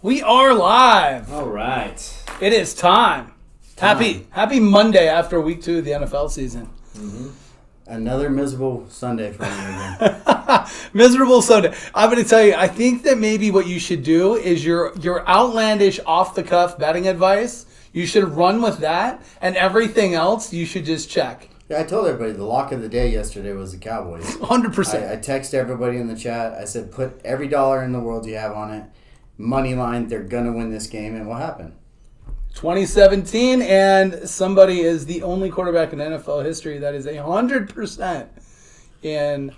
We are live. All right. It is time. Happy Monday after week 2 of the NFL season. Mm-hmm. Another miserable Sunday for me again. Miserable Sunday. I'm going to tell you, I think that maybe what you should do is your outlandish off-the-cuff betting advice. You should run with that, and everything else you should just check. Yeah, I told everybody the lock of the day yesterday was the Cowboys. 100%. I texted everybody in the chat. I said, put every dollar in the world you have on it. Money line, they're going to win this game, and what happened? 2017, and somebody is the only quarterback in NFL history that is 100% in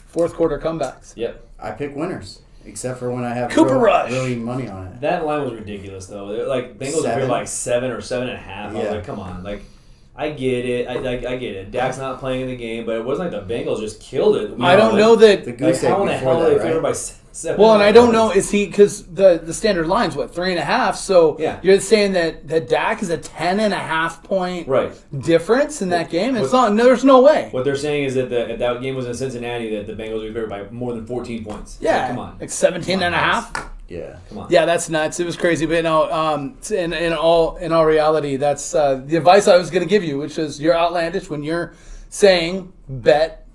fourth quarter comebacks. Yep. I pick winners, except for when I have really money on it. That line was ridiculous, though. Like Bengals were like 7 or 7.5. I was like, come on, like. I get it. I get it. Dak's not playing in the game, but it wasn't like the Bengals just killed it. I don't know that. The goose egg how in the hell before they that, favored right? by 7? Well, and I don't know, is he, because the standard line's what, 3.5? So yeah. You're saying that Dak is a 10.5 point difference in that game? It's not. There's no way. What they're saying is that if that game was in Cincinnati, that the Bengals would be favored by more than 14 points. Yeah, like, come on, like 17.5. Yeah, come on. Yeah, that's nuts. It was crazy, but no. In all reality, that's the advice I was going to give you, which is you're outlandish when you're saying bet.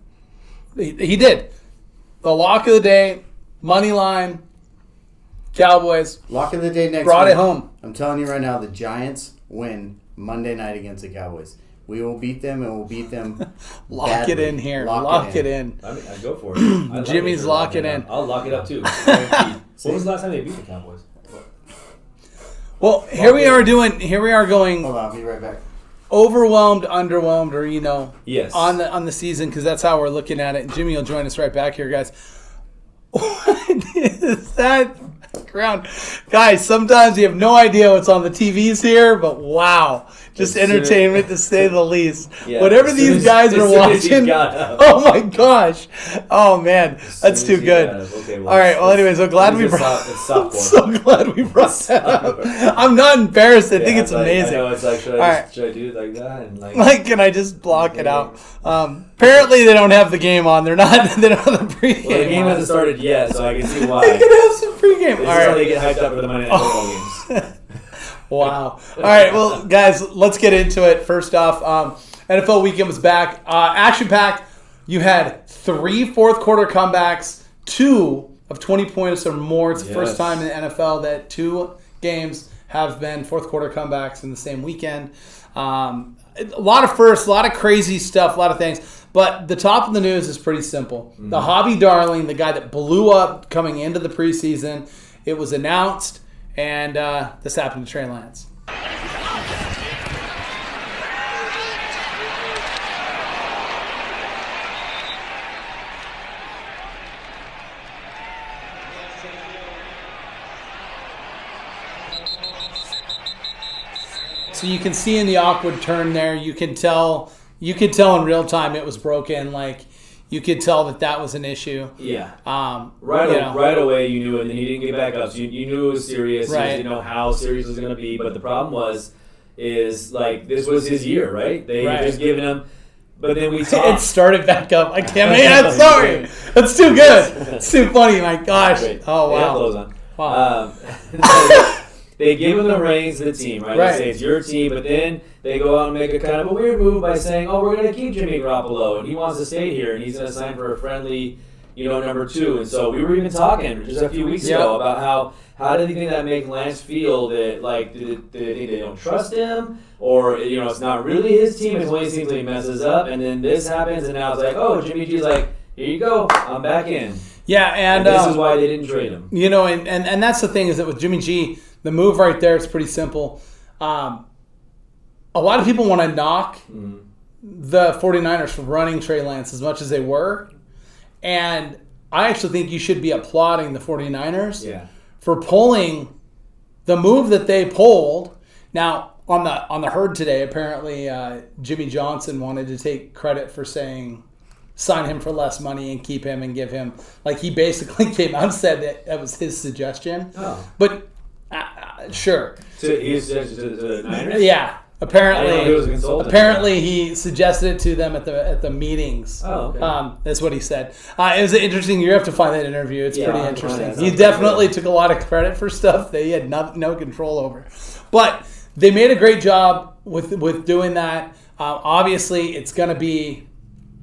He did the lock of the day, money line, Cowboys. Lock of the day next brought week. It home. I'm telling you right now, the Giants win Monday night against the Cowboys. We will beat them, and we'll beat them. Lock badly. it in here. Lock it in. I mean, I go for it. Jimmy's locking in. I'll lock it up too. When was the last time they beat the Cowboys? Well, here we are going. Hold on, I'll be right back. Overwhelmed, underwhelmed, or yes, on the season, because that's how we're looking at it. And Jimmy will join us right back here, guys. What is that ground? Guys, sometimes you have no idea what's on the TVs here, but wow. Just entertainment to say the least. Yeah, whatever these guys are watching. Oh my gosh. Oh man. That's too good. Okay, well, all right. Well, anyways, so glad we brought that up. I'm not embarrassed. I think it's amazing. I know, it's like, should I do it like that? And like, can I just block it out? Apparently, they don't have the game on. They don't have the pregame. Well, the game hasn't started yet, so I can see why. They can have some pregame. This is how they get hyped up for the Monday Night Football games. Wow. All right, well, guys, let's get into it. First off, NFL weekend was back. Action-packed. You had 3 fourth-quarter comebacks, 2 of 20 points or more. It's the first time in the NFL that 2 games have been fourth-quarter comebacks in the same weekend. A lot of firsts, a lot of crazy stuff, a lot of things. But the top of the news is pretty simple. Mm-hmm. The hobby darling, the guy that blew up coming into the preseason, it was announced. And this happened to Trey Lance. So you can see in the awkward turn there, you could tell in real time it was broken. Like, you could tell that was an issue. Yeah. Right away you knew it, and then he didn't get back up. So you knew it was serious. Right. You didn't know how serious it was going to be. But the problem is like this was his year, right? They had just given him. But then we talked. It started back up. I can't make it. Sorry. That's too good. It's too funny. My gosh. Great. Oh, wow. Clothes on. Wow. They gave him the reins to the team, right? They say it's your team, but then they go out and make a kind of a weird move by saying, "Oh, we're going to keep Jimmy Garoppolo, and he wants to stay here, and he's going to sign for a friendly, number 2." And so we were even talking just a few weeks ago about how did he think that make Lance feel that did they think they don't trust him, or it's not really his team, it's one of these teams that he messes up, and then this happens, and now it's like, oh, Jimmy G's like, here you go, I'm back in. Yeah, and this is why they didn't trade him. And that's the thing is that with Jimmy G. The move right there is pretty simple. A lot of people want to knock the 49ers for running Trey Lance as much as they were. And I actually think you should be applauding the 49ers for pulling the move that they pulled. Now, on the herd today, apparently Jimmy Johnson wanted to take credit for saying sign him for less money and keep him and give him. Like, he basically came out and said that was his suggestion. Oh. But sure. To the Niners? Yeah. Apparently, he suggested it to them at the meetings. Oh, okay. That's what he said. It was interesting. You have to find that interview. It's pretty interesting. He definitely took a lot of credit for stuff that he had no control over. But they made a great job with doing that. Obviously, it's going to be,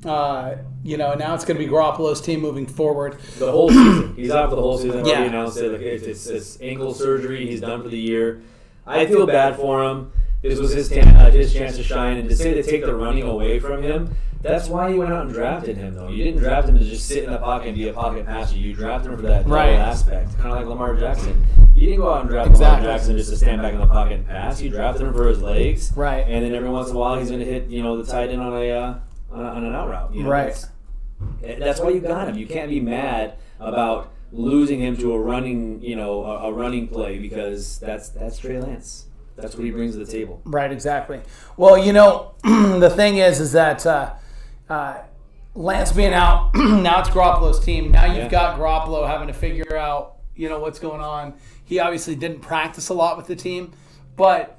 now it's going to be Garoppolo's team moving forward. The whole season. He's out for the whole season. Already announced it. Like it's ankle surgery. He's done for the year. I feel bad for him. This was his chance to shine, and to say to take the running away from him, that's why you went out and drafted him, though. You didn't draft him to just sit in the pocket and be a pocket passer. You drafted him for that double aspect, kind of like Lamar Jackson. You didn't go out and draft Lamar Jackson just to stand back in the pocket and pass. You drafted him for his legs, right? And then every once in a while he's going to hit, the tight end on an out route, right? That's why you got him. You can't be mad about losing him to a running, a running play, because that's Trey Lance. That's what he brings to the table. Right, exactly. Well, the thing is that Lance being out, now it's Garoppolo's team. Now you've got Garoppolo having to figure out, what's going on. He obviously didn't practice a lot with the team, but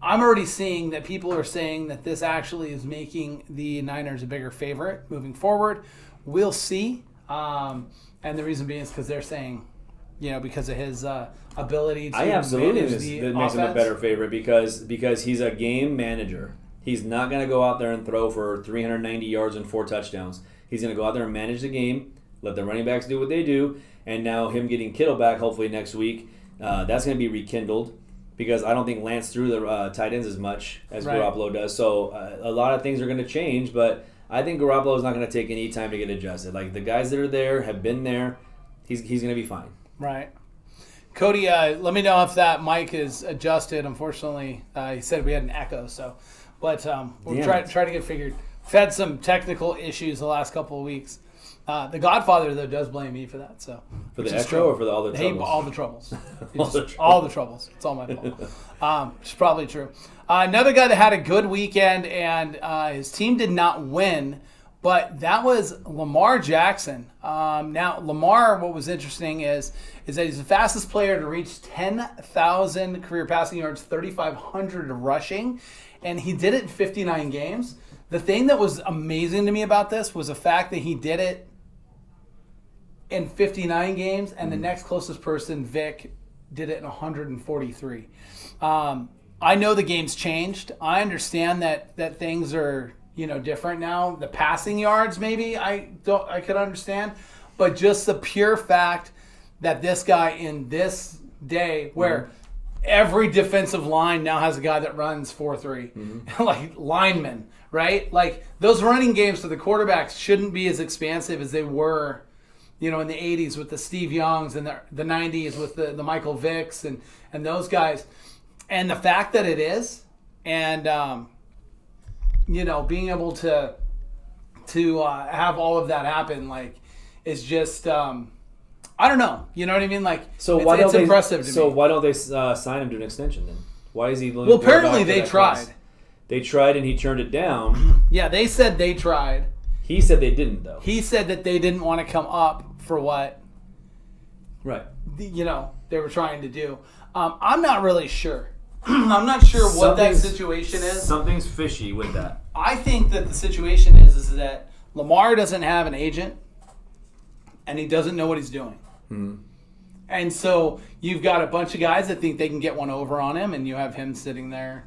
I'm already seeing that people are saying that this actually is making the Niners a bigger favorite moving forward. We'll see. And the reason being is because they're saying, because of his ability to manage the that makes him a better favorite because he's a game manager. He's not going to go out there and throw for 390 yards and 4 touchdowns. He's going to go out there and manage the game, let the running backs do what they do, and now him getting Kittle back hopefully next week, that's going to be rekindled because I don't think Lance threw the tight ends as much as Garoppolo does. So a lot of things are going to change, but I think Garoppolo is not going to take any time to get adjusted. Like the guys that are there have been there. He's going to be fine. Right. Cody, let me know if that mic is adjusted. Unfortunately, he said we had an echo, but we'll try to get figured. We've had some technical issues the last couple of weeks. The Godfather, though, does blame me for that. So for the echo or for all the troubles? All the troubles. All the troubles. It's all my fault. It's probably true. Another guy that had a good weekend, and his team did not win, but that was Lamar Jackson. Now, Lamar, what was interesting is that he's the fastest player to reach 10,000 career passing yards, 3,500 rushing, and he did it in 59 games. The thing that was amazing to me about this was the fact that he did it in 59 games, and the next closest person, Vic, did it in 143. I know the game's changed. I understand that things are different now. The passing yards, maybe I could understand, but just the pure fact that this guy in this day where every defensive line now has a guy that runs 4.3, like linemen, right? Like those running games for the quarterbacks shouldn't be as expansive as they were, in the 80s with the Steve Youngs and the 90s with the Michael Vicks and those guys. And the fact that it is, and being able to have all of that happen, like, is just I don't know. You know what I mean? Like, it's impressive to me. So why don't they sign him to an extension then? Why is he? Well, apparently they tried. Class? They tried and he turned it down. Yeah, they said they tried. He said they didn't, though. He said that they didn't want to come up for what, right? They were trying to do. I'm not really sure. I'm not sure what that situation is. Something's fishy with that. I think that the situation is that Lamar doesn't have an agent, and he doesn't know what he's doing. And so you've got a bunch of guys that think they can get one over on him, and you have him sitting there,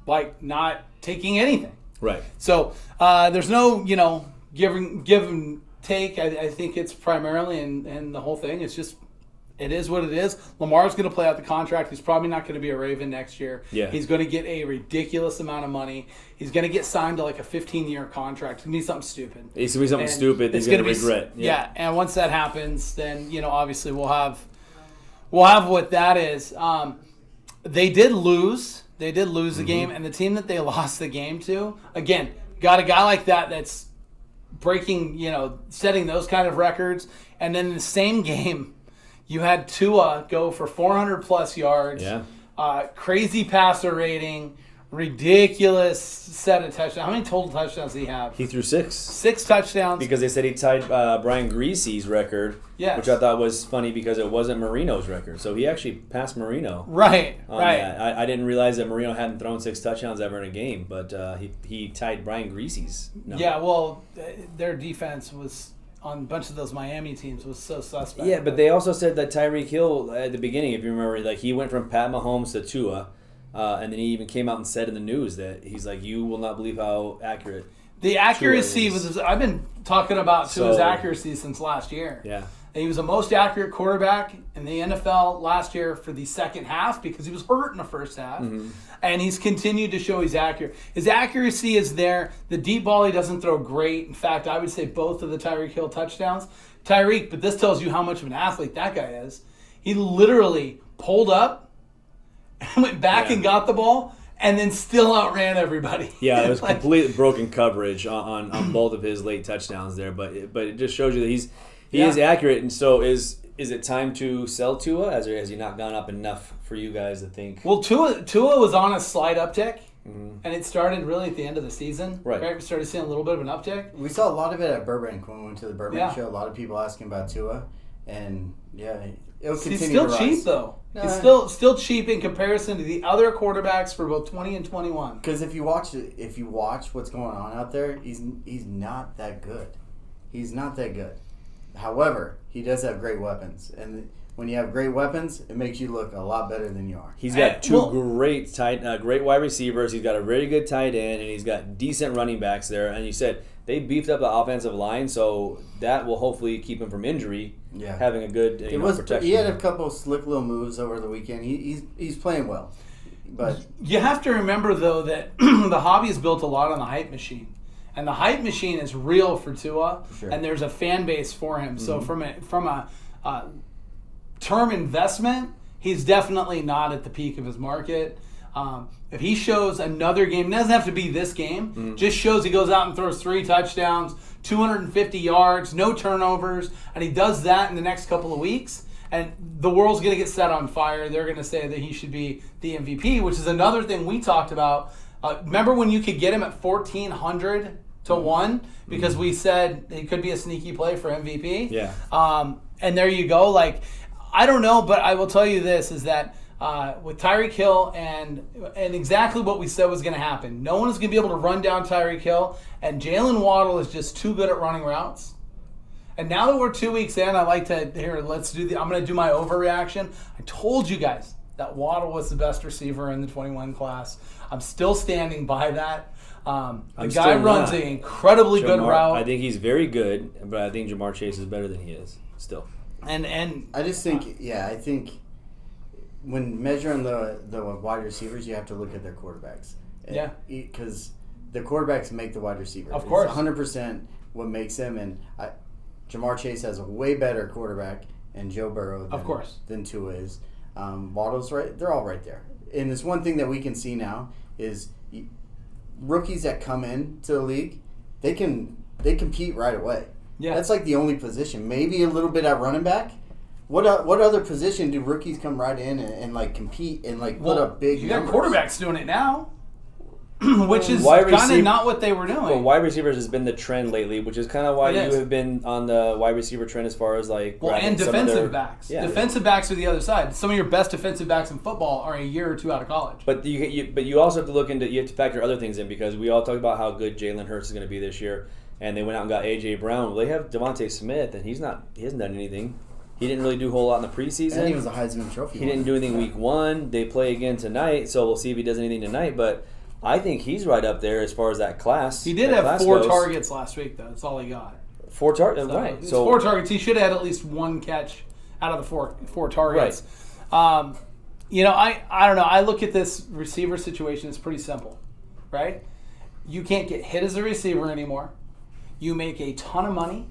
like, not taking anything. Right. So there's no, give and take. I think it's primarily, and the whole thing, it's just, it is what it is. Lamar's going to play out the contract. He's probably not going to be a Raven next year. Yeah. He's going to get a ridiculous amount of money. He's going to get signed to like a 15-year contract. It's going to be something stupid. It's going to be something stupid he's going to regret. Yeah, and once that happens, then, obviously we'll have what that is. They did lose. They did lose the game, and the team that they lost the game to, again, got a guy like that that's breaking, setting those kind of records, and then in the same game, you had Tua go for 400-plus yards, crazy passer rating, ridiculous set of touchdowns. How many total touchdowns did he have? He threw 6. 6 touchdowns. Because they said he tied Brian Greasy's record, which I thought was funny because it wasn't Marino's record. So he actually passed Marino. Right. I didn't realize that Marino hadn't thrown 6 touchdowns ever in a game, but he tied Brian Greasy's number. Yeah, well, their defense was on a bunch of those Miami teams was so suspect. Yeah, but they also said that Tyreek Hill at the beginning, if you remember, like he went from Pat Mahomes to Tua, and then he even came out and said in the news that he's like, you will not believe how accurate. The accuracy was. I've been talking about Tua's accuracy since last year. Yeah. He was the most accurate quarterback in the NFL last year for the second half because he was hurt in the first half. Mm-hmm. And he's continued to show he's accurate. His accuracy is there. The deep ball he doesn't throw great. In fact, I would say both of the Tyreek Hill touchdowns. Tyreek, but this tells you how much of an athlete that guy is. He literally pulled up and went back and got the ball and then still outran everybody. Yeah, it was completely broken coverage on both of his late touchdowns there. But it just shows you that he is accurate. And so is it time to sell Tua? Has he not gone up enough for you guys to think? Well, Tua was on a slight uptick, and it started really at the end of the season. Right. We started seeing a little bit of an uptick. We saw a lot of it at Burbank when we went to the Burbank show. A lot of people asking about Tua, and it'll continue He's still to rise. Cheap though. No, he's still cheap in comparison to the other quarterbacks for both 20 and 21. Because if you watch what's going on out there, he's not that good. He's not that good. However, he does have great weapons, and when you have great weapons, it makes you look a lot better than you are. He's got two great wide receivers. He's got a very good tight end, and he's got decent running backs there. And you said they beefed up the offensive line, so that will hopefully keep him from injury. Yeah, having a good protection. He had a couple of slick little moves over the weekend. He's playing well, but you have to remember though that the hobby is built a lot on the hype machine. And the hype machine is real for Tua, and there's a fan base for him. Mm-hmm. So from a term investment, he's definitely not at the peak of his market. If he shows another game, it doesn't have to be this game, just shows he goes out and throws 3 touchdowns, 250 yards, no turnovers, and he does that in the next couple of weeks, and the world's going to get set on fire. They're going to say that he should be the MVP, which is another thing we talked about. Remember when you could get him at 1,400 to 1 because we said he could be a sneaky play for MVP? Yeah. And there you go. Like, I don't know, but I will tell you this, is that with Tyreek Hill and exactly what we said was going to happen, no one is going to be able to run down Tyreek Hill, and Jalen Waddle is just too good at running routes. And now that we're 2 weeks in, I like to, I'm going to do my overreaction. I told you guys that Waddle was the best receiver in the 21 class. I'm still standing by that. The guy runs an incredibly good route. I think he's very good, but I think Jamar Chase is better than he is still. And I just think, I think when measuring the wide receivers, you have to look at their quarterbacks. Yeah. Because the quarterbacks make the wide receiver. Of course. It's 100% what makes them. And Jamar Chase has a way better quarterback and Joe Burrow than Tua is. Waddle's right. They're all right there. And it's one thing that we can see now is rookies that come in to the league, they compete right away. Yeah, that's like the only position. Maybe a little bit at running back. What other position do rookies come right in and like compete and like put up big? You got quarterbacks doing it now, which is kind of not what they were doing. Well, wide receivers has been the trend lately, which is kind of why you have been on the wide receiver trend as far as like. Well, and defensive backs. Yeah. Defensive backs are the other side. Some of your best defensive backs in football are a year or two out of college. But you also have to look into. You have to factor other things in because we all talked about how good Jalen Hurts is going to be this year, and they went out and got A.J. Brown. Well, they have Devontae Smith, and he hasn't done anything. He didn't really do a whole lot in the preseason. And he was a Heisman Trophy. He didn't do anything week 1. They play again tonight, so we'll see if he does anything tonight. But I think he's right up there as far as that class. He did have 4 targets last week, though. That's all he got. 4 targets, right. So 4 targets. He should have had at least 1 catch out of the four targets. Right. I don't know. I look at this receiver situation. It's pretty simple, right? You can't get hit as a receiver anymore. You make a ton of money.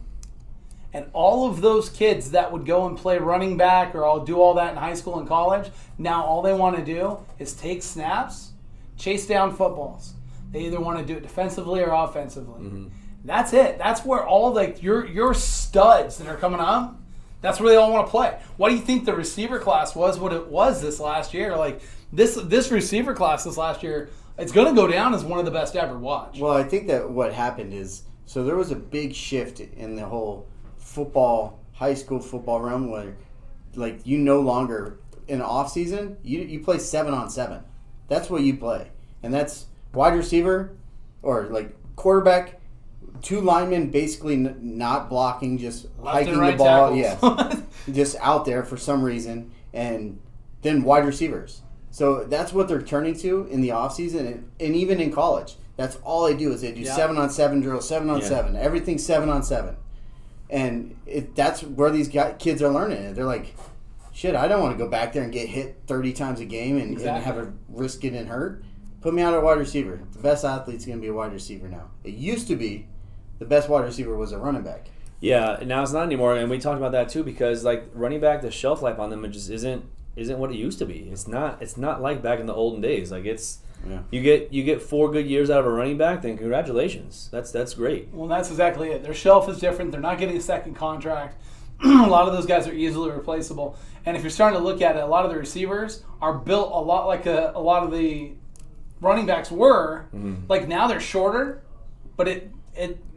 And all of those kids that would go and play running back or I'll do all that in high school and college, now all they want to do is take snaps, chase down footballs. They either want to do it defensively or offensively. Mm-hmm. That's it. That's where all your studs that are coming up, that's where they all want to play. Why do you think the receiver class was what it was this last year? Like this receiver class this last year, it's going to go down as one of the best ever. Watch. Well, I think that what happened is, so there was a big shift in the whole high school football realm where, like, you no longer, in the off season, you play 7-on-7. That's what you play. And that's wide receiver or, like, quarterback, 2 linemen basically not blocking, just Left hiking and the ball. right Yeah. Just out there for some reason. And then wide receivers. So that's what they're turning to in the offseason and even in college. That's all they do is they do 7-on-7 drills, 7-on-7. Everything's 7-on-7. And that's where these kids are learning it. They're like, shit, I don't want to go back there and get hit 30 times a game and have a risk getting hurt. Put me out at wide receiver. The best athlete's going to be a wide receiver now. It used to be the best wide receiver was a running back. Yeah, now it's not anymore, and we talked about that too because like running back, the shelf life on them just isn't what it used to be. It's not like back in the olden days. Like you get 4 good years out of a running back, then congratulations. That's great. Well, that's exactly it. Their shelf is different. They're not getting a second contract. A lot of those guys are easily replaceable. And if you're starting to look at it, a lot of the receivers are built a lot like a lot of the running backs were. Mm-hmm. Like now they're shorter, but it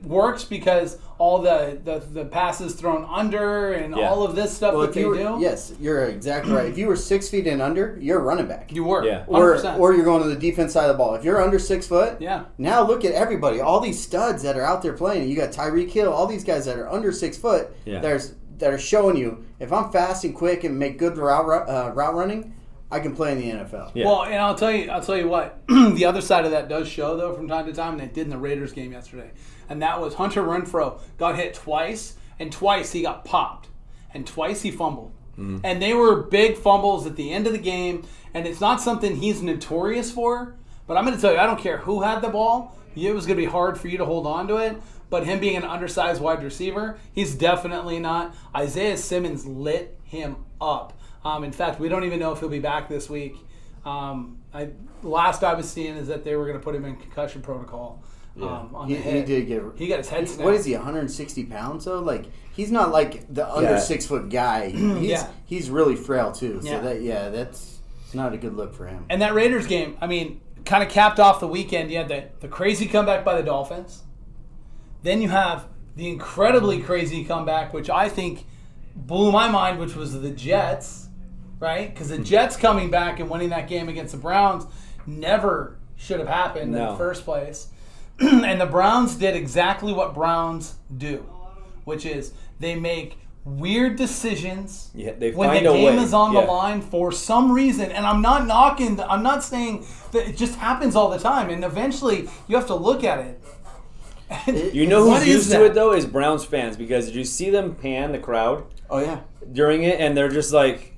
works because all the passes thrown under and all of this stuff that they do. Yes, you're exactly right. If you were 6 feet and under, you're a running back. You were, 100%. Or you're going to the defense side of the ball. If you're under 6 foot, now look at everybody. All these studs that are out there playing. You got Tyreek Hill, all these guys that are under 6 foot that are showing you, if I'm fast and quick and make good route running, I can play in the NFL. Yeah. Well, and I'll tell you what, the other side of that does show though from time to time, and it did in the Raiders game yesterday. And that was Hunter Renfrow got hit twice, and twice he got popped, and twice he fumbled. Mm. And they were big fumbles at the end of the game, and it's not something he's notorious for. But I'm going to tell you, I don't care who had the ball. It was going to be hard for you to hold on to it. But him being an undersized wide receiver, he's definitely not. Isaiah Simmons lit him up. In fact, we don't even know if he'll be back this week. Last I was seeing is that they were going to put him in concussion protocol. On the head. He got his head snapped. What is he, 160 pounds though? Like he's not like the under 6 foot guy. He's really frail too. So that's not a good look for him. And that Raiders game, I mean, kind of capped off the weekend. You had the crazy comeback by the Dolphins. Then you have the incredibly crazy comeback, which I think blew my mind, which was the Jets, right? Because the Jets coming back and winning that game against the Browns never should have happened in the first place. And the Browns did exactly what Browns do, which is they make weird decisions when the game is on the line for some reason. And I'm not knocking, I'm not saying that it just happens all the time. And eventually you have to look at it. You know who's used to it, though, is Browns fans. Because did you see them pan the crowd? Oh, yeah. During it, and they're just like,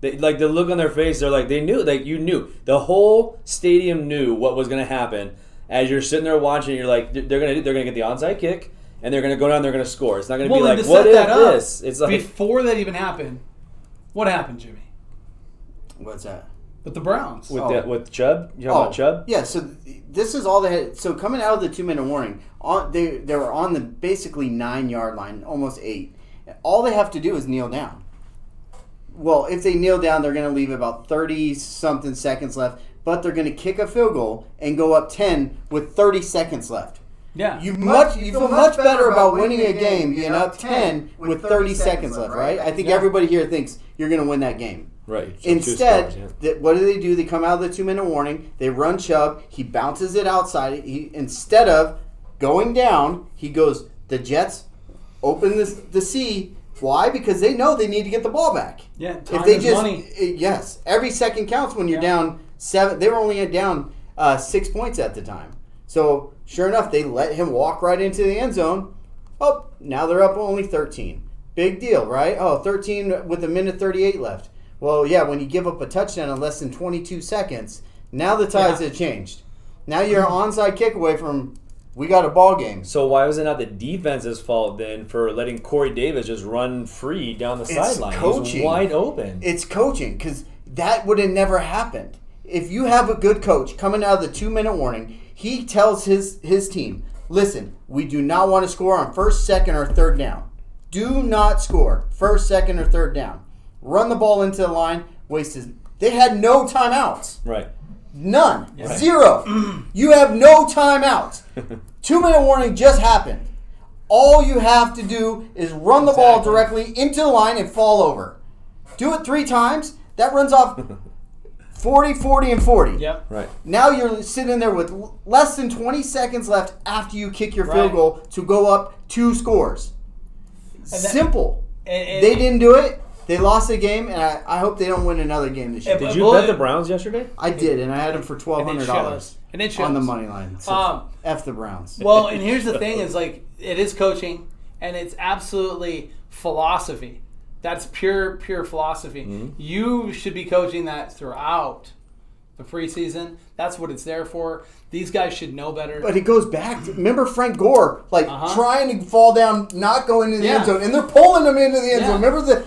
the look on their face, they're like, they knew. Like, you knew. The whole stadium knew what was going to happen. As you're sitting there watching, you're like, they're gonna get the onside kick, and they're gonna go down, they're gonna score. It's not gonna be like, what if this? It's like before that even happened. What happened, Jimmy? What's that? With the Browns. With Chubb? You talking about Chubb? Yeah. So this is all they had. So coming out of the 2-minute warning, they were on the basically 9-yard line, almost 8. All they have to do is kneel down. Well, if they kneel down, they're gonna leave about 30-something seconds left. But they're going to kick a field goal and go up 10 with 30 seconds left. Yeah. You feel much better about winning a game being up 10 with 30 seconds left, right? I think everybody here thinks you're going to win that game. Right. Instead, what do? They come out of the 2-minute warning. They run Chubb. He bounces it outside. Instead of going down, he goes, the Jets open the C. Why? Because they know they need to get the ball back. Yeah, time is money. Yes. Every second counts when you're down 7. They were only down 6 points at the time. So, sure enough, they let him walk right into the end zone. Oh, now they're up only 13. Big deal, right? Oh, 13 with 1:38 left. Well, yeah, when you give up a touchdown in less than 22 seconds, now the tides have changed. Now you're an onside kick away from, we got a ball game. So why was it not the defense's fault then for letting Corey Davis just run free down the sideline? Coaching. He's wide open. It's coaching, because that would have never happened. If you have a good coach coming out of the 2-minute warning, he tells his team, listen, we do not want to score on first, second, or third down. Do not score first, second, or third down. Run the ball into the line. They had no timeouts. Right. None. Right. 0. You have no timeouts. 2-minute warning just happened. All you have to do is run the ball directly into the line and fall over. Do it 3 times. That runs off 40, 40, and 40. Yep. Right. Now you're sitting there with less than 20 seconds left after you kick your field goal to go up 2 scores. Simple. They didn't do it. They lost the game, and I hope they don't win another game this year. Did you bet the Browns yesterday? I did, and I had them for $1,200 on the money line. So F the Browns. Well, and here's the thing: is like it is coaching, and it's absolutely philosophy. That's pure philosophy. Mm-hmm. You should be coaching that throughout the preseason. That's what it's there for. These guys should know better. But it goes back to, remember Frank Gore, trying to fall down, not go into the end zone, and they're pulling them into the end zone. Remember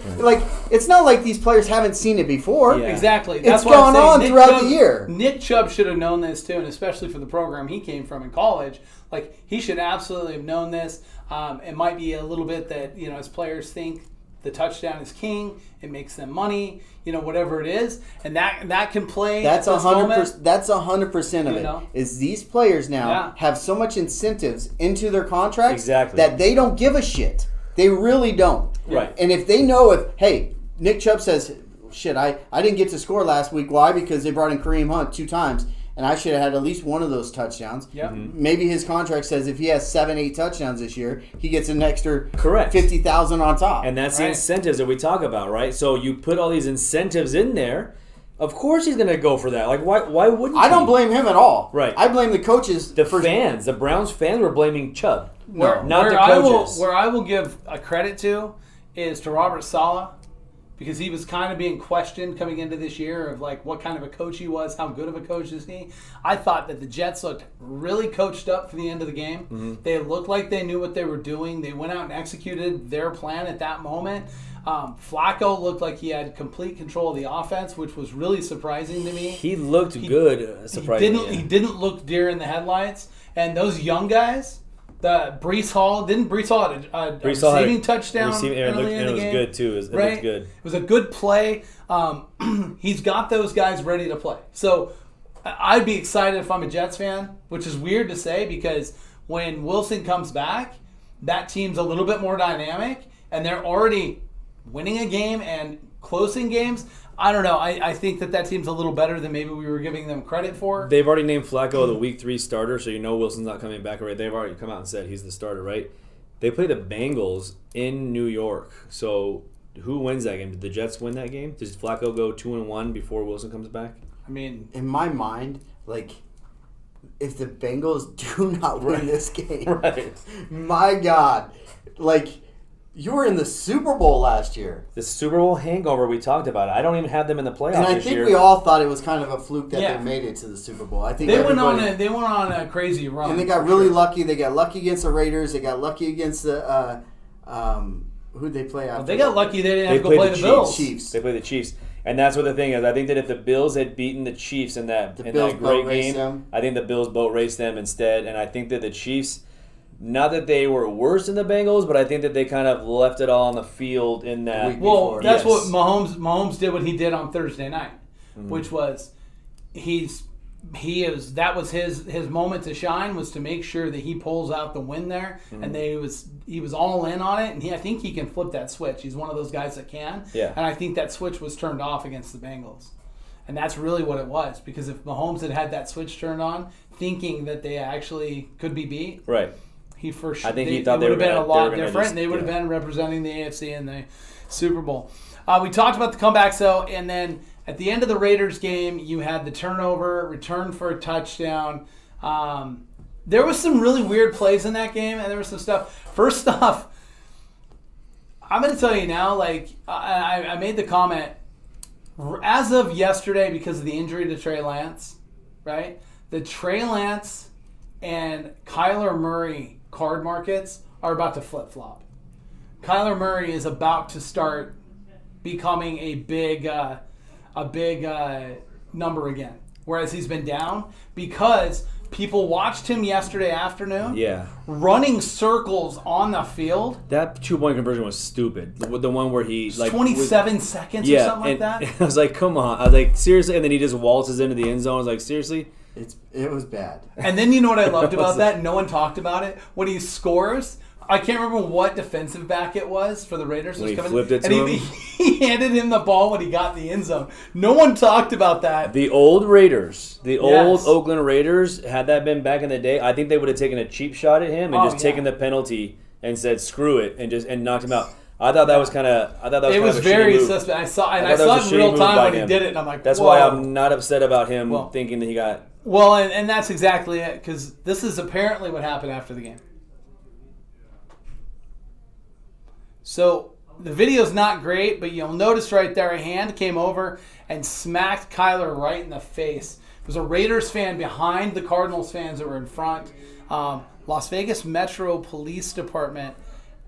it's not like these players haven't seen it before. Yeah. Exactly. It's gone on throughout the year. Nick Chubb should have known this too, and especially for the program he came from in college. Like, he should absolutely have known this. It might be a little bit that, as players think the touchdown is king, it makes them money, whatever it is, and that can play. That's 100%. That's 100% of it. Is these players now have so much incentives into their contracts that they don't give a shit. They really don't. Right. And if they know hey, Nick Chubb says, shit, I didn't get to score last week. Why? Because they brought in Kareem Hunt 2 times. And I should have had at least one of those touchdowns. Yep. Mm-hmm. Maybe his contract says if he has 7-8 touchdowns this year, he gets an extra $50,000 on top. And that's the incentives that we talk about, right? So you put all these incentives in there. Of course he's going to go for that. Like, why wouldn't he? I don't blame him at all. Right. I blame the coaches. The fans. The Browns fans were blaming Chubb. Not the coaches. Where I will give a credit to is to Robert Saleh. Because he was kind of being questioned coming into this year of what kind of a coach he was, how good of a coach is he. I thought that the Jets looked really coached up for the end of the game. Mm-hmm. They looked like they knew what they were doing. They went out and executed their plan at that moment. Flacco looked like he had complete control of the offense, which was really surprising to me. He looked good, surprisingly. He didn't look deer in the headlights. And those young guys... Breece Hall had a receiving touchdown early in the game. It was good too. It looked good. It was a good play. He's got those guys ready to play. So I'd be excited if I'm a Jets fan, which is weird to say because when Wilson comes back, that team's a little bit more dynamic, and they're already winning a game and closing games. I don't know. I think that team's a little better than maybe we were giving them credit for. They've already named Flacco the Week 3 starter, so Wilson's not coming back. Right? They've already come out and said he's the starter, right? They play the Bengals in New York. So who wins that game? Did the Jets win that game? Does Flacco go 2-1 before Wilson comes back? I mean, in my mind, if the Bengals do not win this game, my God, you were in the Super Bowl last year. The Super Bowl hangover, we talked about it. I don't even have them in the playoffs and I think we all thought it was kind of a fluke that they made it to the Super Bowl. I think they went on a crazy run. And they got really lucky. They got lucky against the Raiders. They got lucky against the who'd they play after? They got lucky they didn't have to go play the Bills. Chiefs. They played the Chiefs. And that's what the thing is. I think that if the Bills had beaten the Chiefs in that great game, I think the Bills boat raced them instead. And I think that the Chiefs... Not that they were worse than the Bengals, but I think that they kind of left it all on the field in that. Well, that's what Mahomes did what he did on Thursday night, which was that was his moment to shine, was to make sure that he pulls out the win there, and he was all in on it, and I think he can flip that switch. He's one of those guys that can, and I think that switch was turned off against the Bengals. And that's really what it was, because if Mahomes had that switch turned on, thinking that they actually could be beat, right? He for sure. I think he thought they would have been a lot different. They would have been representing the AFC in the Super Bowl. We talked about the comebacks though, and then at the end of the Raiders game, you had the turnover, return for a touchdown. There was some really weird plays in that game, and there was some stuff. First off, I'm going to tell you now. I made the comment as of yesterday because of the injury to Trey Lance. Right, the Trey Lance and Kyler Murray card markets are about to flip-flop. Kyler Murray is about to start becoming a big number again, whereas he's been down because People watched him yesterday afternoon. Yeah. Running circles on the field. That 2-point conversion was stupid. The one where he 27 seconds or something like that. I was like, come on. I was like, seriously? And then he just waltzes into the end zone. I was like, seriously? It was bad. And then you know what I loved about that? No one talked about it. When he scores, I can't remember what defensive back it was for the Raiders. When he flipped it to him. He handed him the ball when he got in the end zone. No one talked about that. The old Raiders, old Oakland Raiders, had that been back in the day, I think they would have taken a cheap shot at him and taken the penalty and said screw it and knocked him out. I thought that was kind of. It was very suspect. I saw it in real time when he did it, and I'm like, that's why I'm not upset about him thinking that he got. Well, and that's exactly it, because this is apparently what happened after the game. So the video's not great, but you'll notice right there a hand came over and smacked Kyler right in the face. It was a Raiders fan behind the Cardinals fans that were in front. Las Vegas Metro Police Department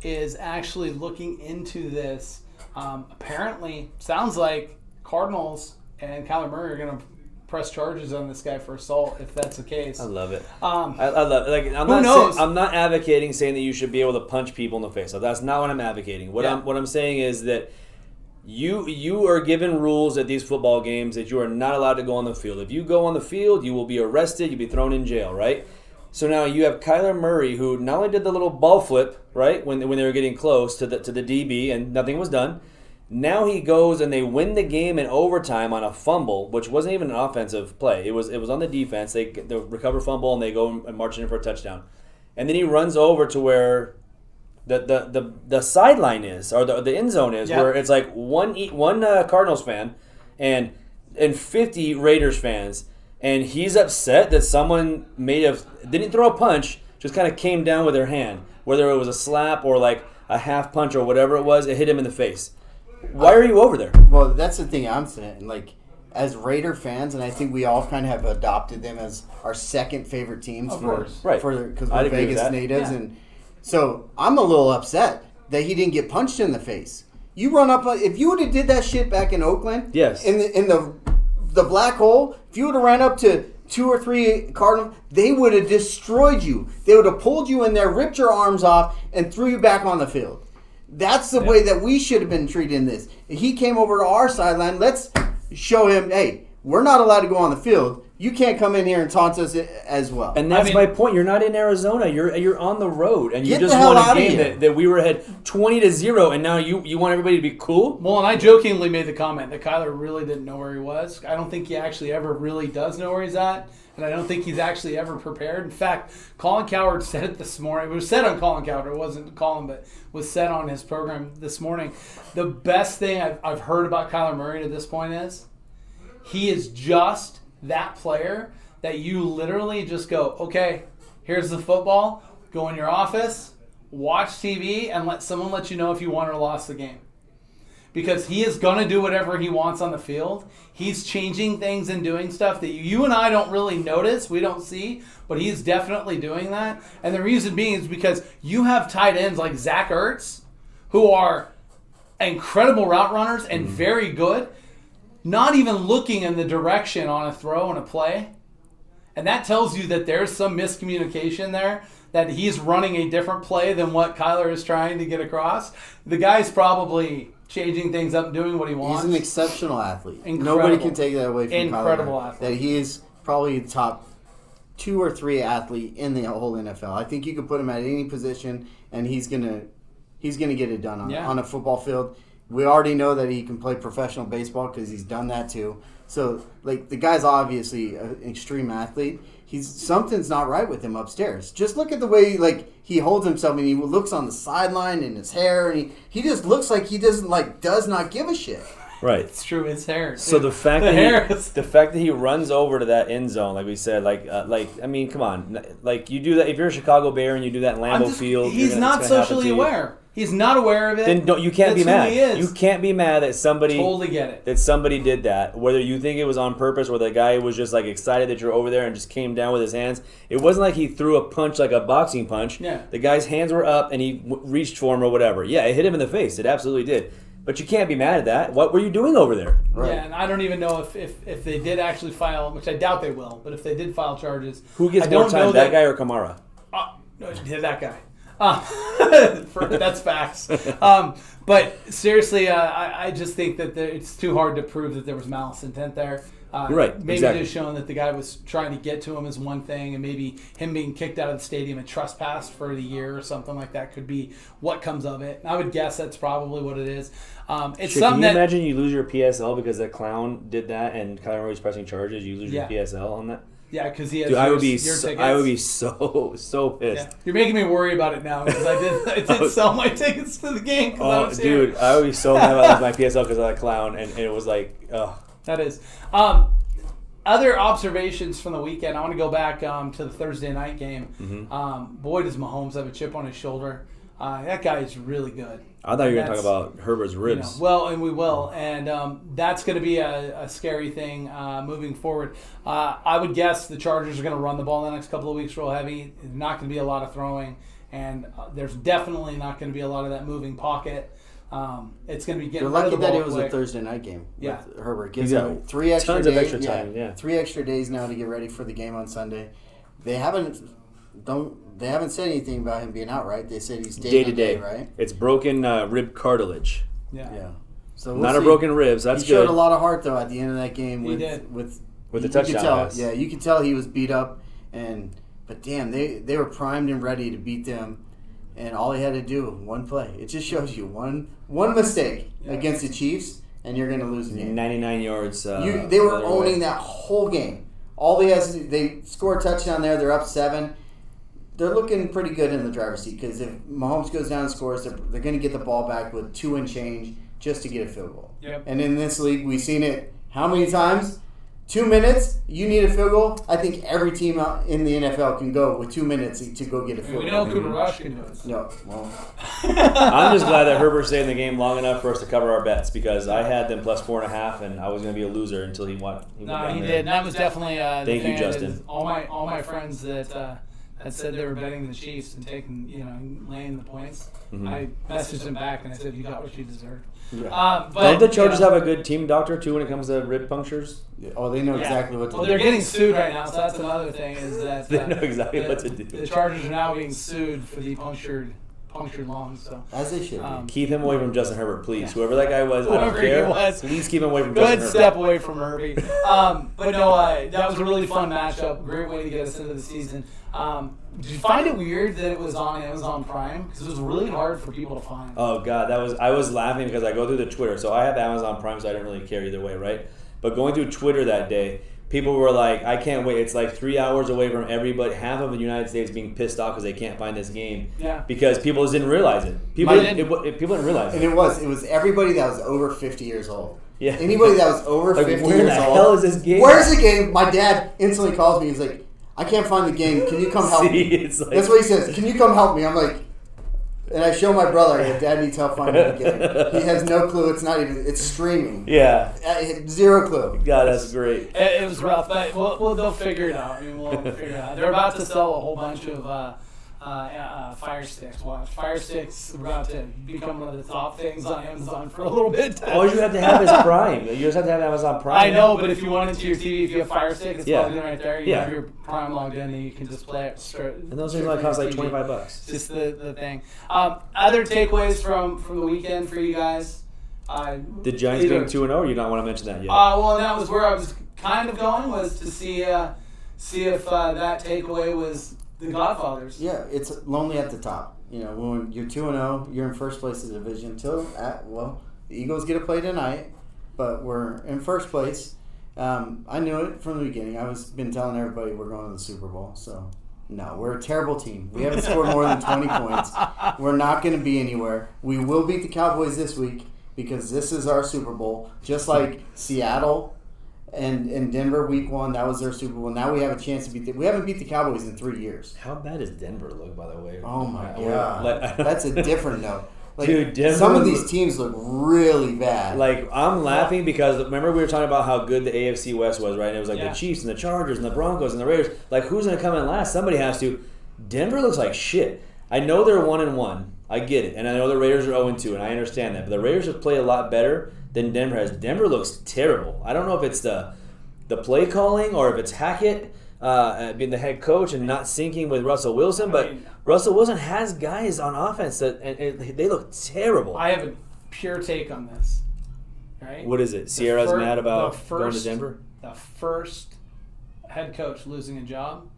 is actually looking into this. Apparently, sounds like Cardinals and Kyler Murray are going to press charges on this guy for assault if that's the case. I love it. I love it. Like, I'm not advocating saying that you should be able to punch people in the face. So that's not what I'm advocating. What I'm saying is that you are given rules at these football games that you are not allowed to go on the field. If you go on the field, you will be arrested. You'll be thrown in jail, right? So now you have Kyler Murray, who not only did the little ball flip, right, when they were getting close to the DB and nothing was done. Now he goes and they win the game in overtime on a fumble, which wasn't even an offensive play. It was on the defense. They recover fumble and they go and march in for a touchdown. And then he runs over to where the sideline is, or the end zone is, where it's like one Cardinals fan and 50 Raiders fans. And he's upset that someone didn't throw a punch, just kind of came down with their hand. Whether it was a slap or like a half punch or whatever it was, it hit him in the face. Why are you over there? Well, that's the thing I'm saying. Like, as Raider fans, and I think we all kind of have adopted them as our second favorite teams, because we're Vegas natives, and so I'm a little upset that he didn't get punched in the face. You run up, if you would have did that shit back in Oakland, in the black hole, if you would have ran up to 2 or 3 Cardinals, they would have destroyed you. They would have pulled you in there, ripped your arms off, and threw you back on the field. That's the way that we should have been treated in this. He came over to our sideline. Let's show him, hey, we're not allowed to go on the field. You can't come in here and taunt us as well. And that's my point. You're not in Arizona. You're on the road, and you just won a game that we were ahead 20-0, and now you want everybody to be cool. Well, and I jokingly made the comment that Kyler really didn't know where he was. I don't think he actually ever really does know where he's at, and I don't think he's actually ever prepared. In fact, Colin Cowherd said it this morning. It was said on Colin Cowherd. It wasn't Colin, but was said on his program this morning. The best thing I've heard about Kyler Murray to this point is he is just that player that you literally just go, okay, here's the football, go in your office, watch TV, and let someone let you know if you won or lost the game. Because he is going to do whatever he wants on the field. He's changing things and doing stuff that you and I don't really notice, we don't see, but he's definitely doing that. And the reason being is because you have tight ends like Zach Ertz, who are incredible route runners and very good, not even looking in the direction on a throw and a play. And that tells you that there's some miscommunication there, that he's running a different play than what Kyler is trying to get across. The guy's probably changing things up and doing what he wants. He's an exceptional athlete. Incredible. Nobody can take that away from Incredible Kyler. athlete. That he is probably the top 2 or 3 athlete in the whole NFL. I think you could put him at any position, and he's gonna get it done on a football field. We already know that he can play professional baseball because he's done that too. So, like, the guy's obviously an extreme athlete. Something's not right with him upstairs. Just look at the way he holds himself, and he looks on the sideline and his hair, and he just looks like he does not give a shit. Right, it's true. His hair. So the fact that he runs over to that end zone, like we said, I mean, come on, like you do that if you're a Chicago Bear and you do that in Lambeau Field. He's not socially aware. He's not aware of it. Then you can't be mad. Who he is. You can't be mad that somebody totally get it. That somebody did that. Whether you think it was on purpose or the guy was just excited that you're over there and just came down with his hands. It wasn't like he threw a punch like a boxing punch. Yeah. The guy's hands were up and he reached for him or whatever. Yeah, it hit him in the face. It absolutely did. But you can't be mad at that. What were you doing over there? Right. Yeah, and I don't even know if they did actually file, which I doubt they will, but if they did file charges. Who gets more time, that guy or Kamara? No, that guy. That's facts. But seriously, I just think that it's too hard to prove that there was malice intent there. You're right. Maybe exactly. just showing that the guy was trying to get to him is one thing, and maybe him being kicked out of the stadium and trespassed for the year or something like that could be what comes of it. I would guess that's probably what it is. It's something. Can you imagine you lose your PSL because that clown did that and Kyler Murray's pressing charges? You lose your PSL on that? Yeah, because he has. Dude, I would be so pissed. Yeah. You're making me worry about it now because I did sell my tickets to the game. Oh, dude, I would be so mad about my PSL because of that clown, and it was like, ugh. That is. Other observations from the weekend. I want to go back to the Thursday night game. Mm-hmm. Boy, does Mahomes have a chip on his shoulder. That guy is really good. I thought you were going to talk about Herbert's ribs. Well, and we will. And that's going to be a scary thing moving forward. I would guess the Chargers are going to run the ball in the next couple of weeks real heavy. There's not going to be a lot of throwing. And there's definitely not going to be a lot of that moving pocket. It's going to be getting rid of the ball. You're lucky that it was quick. A Thursday night game. Yeah. With Herbert gives him tons of extra time. Yeah, 3 extra days now to get ready for the game on Sunday. They haven't said anything about him being out, right? They said he's day to day, right? It's broken rib cartilage. Yeah. So not a broken ribs. That's good. He showed a lot of heart though at the end of that game. He did. with the touchdown pass. Yeah, you could tell he was beat up, but damn, they were primed and ready to beat them. And all he had to do, one play. It just shows you one mistake against the Chiefs, and you're going to lose the game. 99 yards. They were owning that whole game. All they had to do, they score a touchdown there. They're up 7. They're looking pretty good in the driver's seat because if Mahomes goes down and scores, they're going to get the ball back with 2 and change just to get a field goal. Yep. And in this league, we've seen it how many times? 2 minutes, you need a field goal. I think every team out in the NFL can go with 2 minutes to go get a field goal. We know Cooper Rush can do it. No, well. I'm just glad that Herbert stayed in the game long enough for us to cover our bets because I had them plus 4.5, and I was going to be a loser until he won. He did. And that was definitely Thank you, Justin. All my friends that said they were betting the Chiefs and laying the points. Mm-hmm. I messaged them back and I said, "You got what you deserved." Yeah. Don't the Chargers have a good team doctor too when it comes to rib punctures? Oh, they know exactly what to do. Well, they're getting sued right now, so that's another thing. Is that they know exactly what to do. The Chargers are now being sued for the punctured lungs. So as they should. Keep him away from Justin Herbert, please. Whoever that guy was, I don't care. Please keep him away from Justin Herbert. Good step away from Herbie. But no, that was a really fun matchup. Great way to get us into the season. Did you find it weird that it was on Amazon Prime? Because it was really hard for people to find. Oh God, I was laughing because I go through the Twitter. So I have Amazon Prime, so I didn't really care either way, right? But going through Twitter that day, people were like, "I can't wait!" It's like 3 hours away from everybody. Half of the United States being pissed off because they can't find this game. Yeah. Because people just didn't realize it. People didn't realize it. And it was everybody that was over 50 years old. Yeah. Anybody that was over 50 years old. Where the hell is this game? Where's the game? My dad instantly calls me. He's like, "I can't find the game. Can you come help me?" That's what he says. "Can you come help me?" I'm like, and I show my brother, "Dad needs help finding the game." He has no clue. It's streaming. Yeah. 0 clue. God, that's great. It was rough, but they'll figure it out. I mean, we'll figure it out. They're about to sell a whole bunch of Fire Sticks. Watch. Fire Sticks are about to become one of the top things on Amazon for a little bit. All you have to have is Prime. You just have to have Amazon Prime. I know, but if you want it to your TV, if you have Fire Stick, it's plugged in right there. You Yeah. have your Prime logged in, and you can just play it straight. And those things only cost like $25. Just the thing. Other takeaways from the weekend for you guys? The Giants being 2-0, or you don't want to mention that yet? Well, that was where I was kind of going, was to see if that takeaway was the Godfathers. Yeah, it's lonely at the top. You know, when you're 2-0, you're in first place in the division. The Eagles get a play tonight, but we're in first place. I knew it from the beginning. Been telling everybody we're going to the Super Bowl. So, no, we're a terrible team. We haven't scored more than 20 points. We're not going to be anywhere. We will beat the Cowboys this week because this is our Super Bowl. Just like Seattle and Denver week 1, that was their Super Bowl. Now we have a chance to beat them. We haven't beat the Cowboys in 3 years. How bad does Denver look, by the way? Oh, my God. That's a different note. Like, dude, Denver, some of these teams look really bad. Like, I'm laughing because remember we were talking about how good the AFC West was, right? And it was like the Chiefs and the Chargers and the Broncos and the Raiders. Like, who's going to come in last? Somebody has to. Denver looks like shit. I know they're 1-1, I get it. And I know the Raiders are 0-2, and I understand that. But the Raiders have played a lot better than Denver has. Denver looks terrible. I don't know if it's the play calling or if it's Hackett being the head coach and not syncing with Russell Wilson. But Russell Wilson has guys on offense and they look terrible. I have a pure take on this. Right? What is it? Sierra's mad about going to Denver? The first head coach losing a job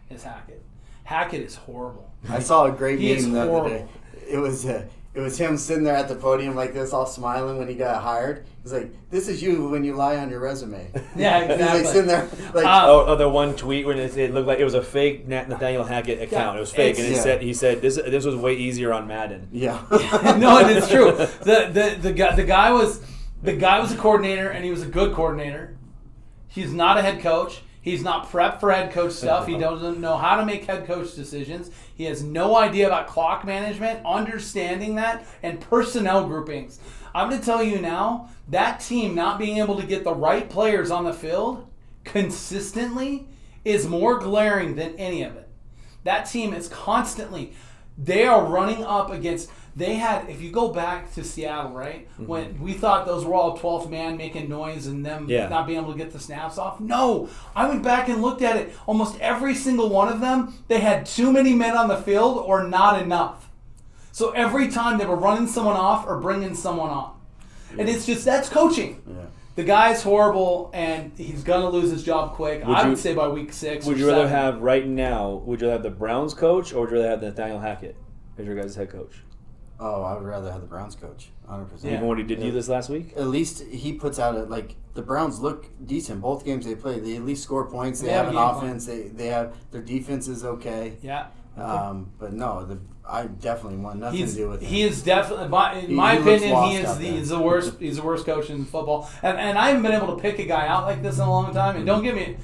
is Hackett. Hackett is horrible. I saw a great He is meme the other horrible. day. It was him sitting there at the podium like this, all smiling when he got hired. He's like, "This is you when you lie on your resume." Yeah, He's exactly. like sitting there, like, the one tweet when it looked like it was a fake Nathaniel Hackett account. Yeah, It was fake, and it's- he said this was way easier on Madden. yeah. No, and it's true. The guy was a coordinator, and he was a good coordinator. He's not a head coach. He's not prepped for head coach stuff. He doesn't know how to make head coach decisions. He has no idea about clock management, understanding that, and personnel groupings. I'm going to tell you now, that team not being able to get the right players on the field consistently is more glaring than any of it. That team is constantly, they are running up against, if you go back to Seattle, right, when we thought those were all 12th man making noise and them not being able to get the snaps off. No, I went back and looked at it. Almost every single one of them, they had too many men on the field or not enough. So every time they were running someone off or bringing someone on. And it's just, that's coaching. Yeah. The guy's horrible, and he's going to lose his job quick. I would say by week 6 Would you rather have right now, would you rather have the Browns coach or would you rather have Nathaniel Hackett as your guys' head coach? Oh, I would rather have the Browns coach, 100%. Even what he did to you this last week? At least he puts out the Browns look decent. Both games they play, they at least score points. They have an offense. They have their defense is okay. Yeah. But no, I definitely want nothing to do with him. He is definitely, in my opinion, he's the worst. He's the worst coach in football. And I haven't been able to pick a guy out like this in a long time. And don't get me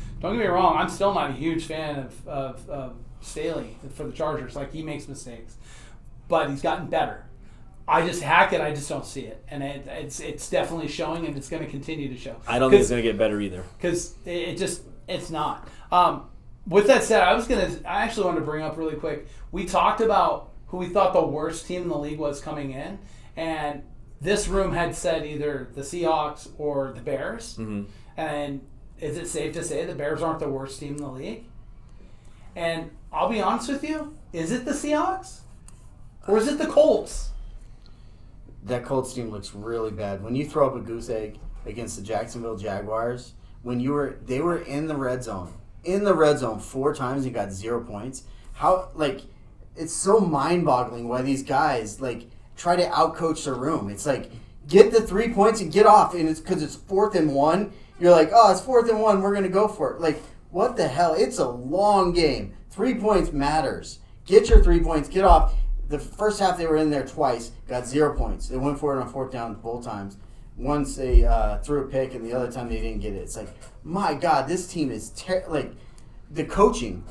wrong, I'm still not a huge fan of Staley for the Chargers. Like, he makes mistakes, but he's gotten better. I just don't see it, and it's definitely showing, and it's going to continue to show. I don't think it's going to get better either. Because it's not. With that said, I actually wanted to bring up really quick. We talked about who we thought the worst team in the league was coming in, and this room had said either the Seahawks or the Bears. Mm-hmm. And is it safe to say the Bears aren't the worst team in the league? And I'll be honest with you, is it the Seahawks? Or is it the Colts? That Colts team looks really bad. When you throw up a goose egg against the Jacksonville Jaguars, they were in the red zone. 4 times and got 0 points. It's so mind-boggling why these guys try to outcoach the room. It's like, get the 3 points and get off, and it's because it's 4th and 1. You're like, oh, it's 4th and 1, we're gonna go for it. What the hell? It's a long game. 3 points matters. Get your 3 points. Get off. The first half they were in there twice, got 0 points. They went for it on 4th down both times. Once they threw a pick, and the other time they didn't get it. It's like, my God, this team is the coaching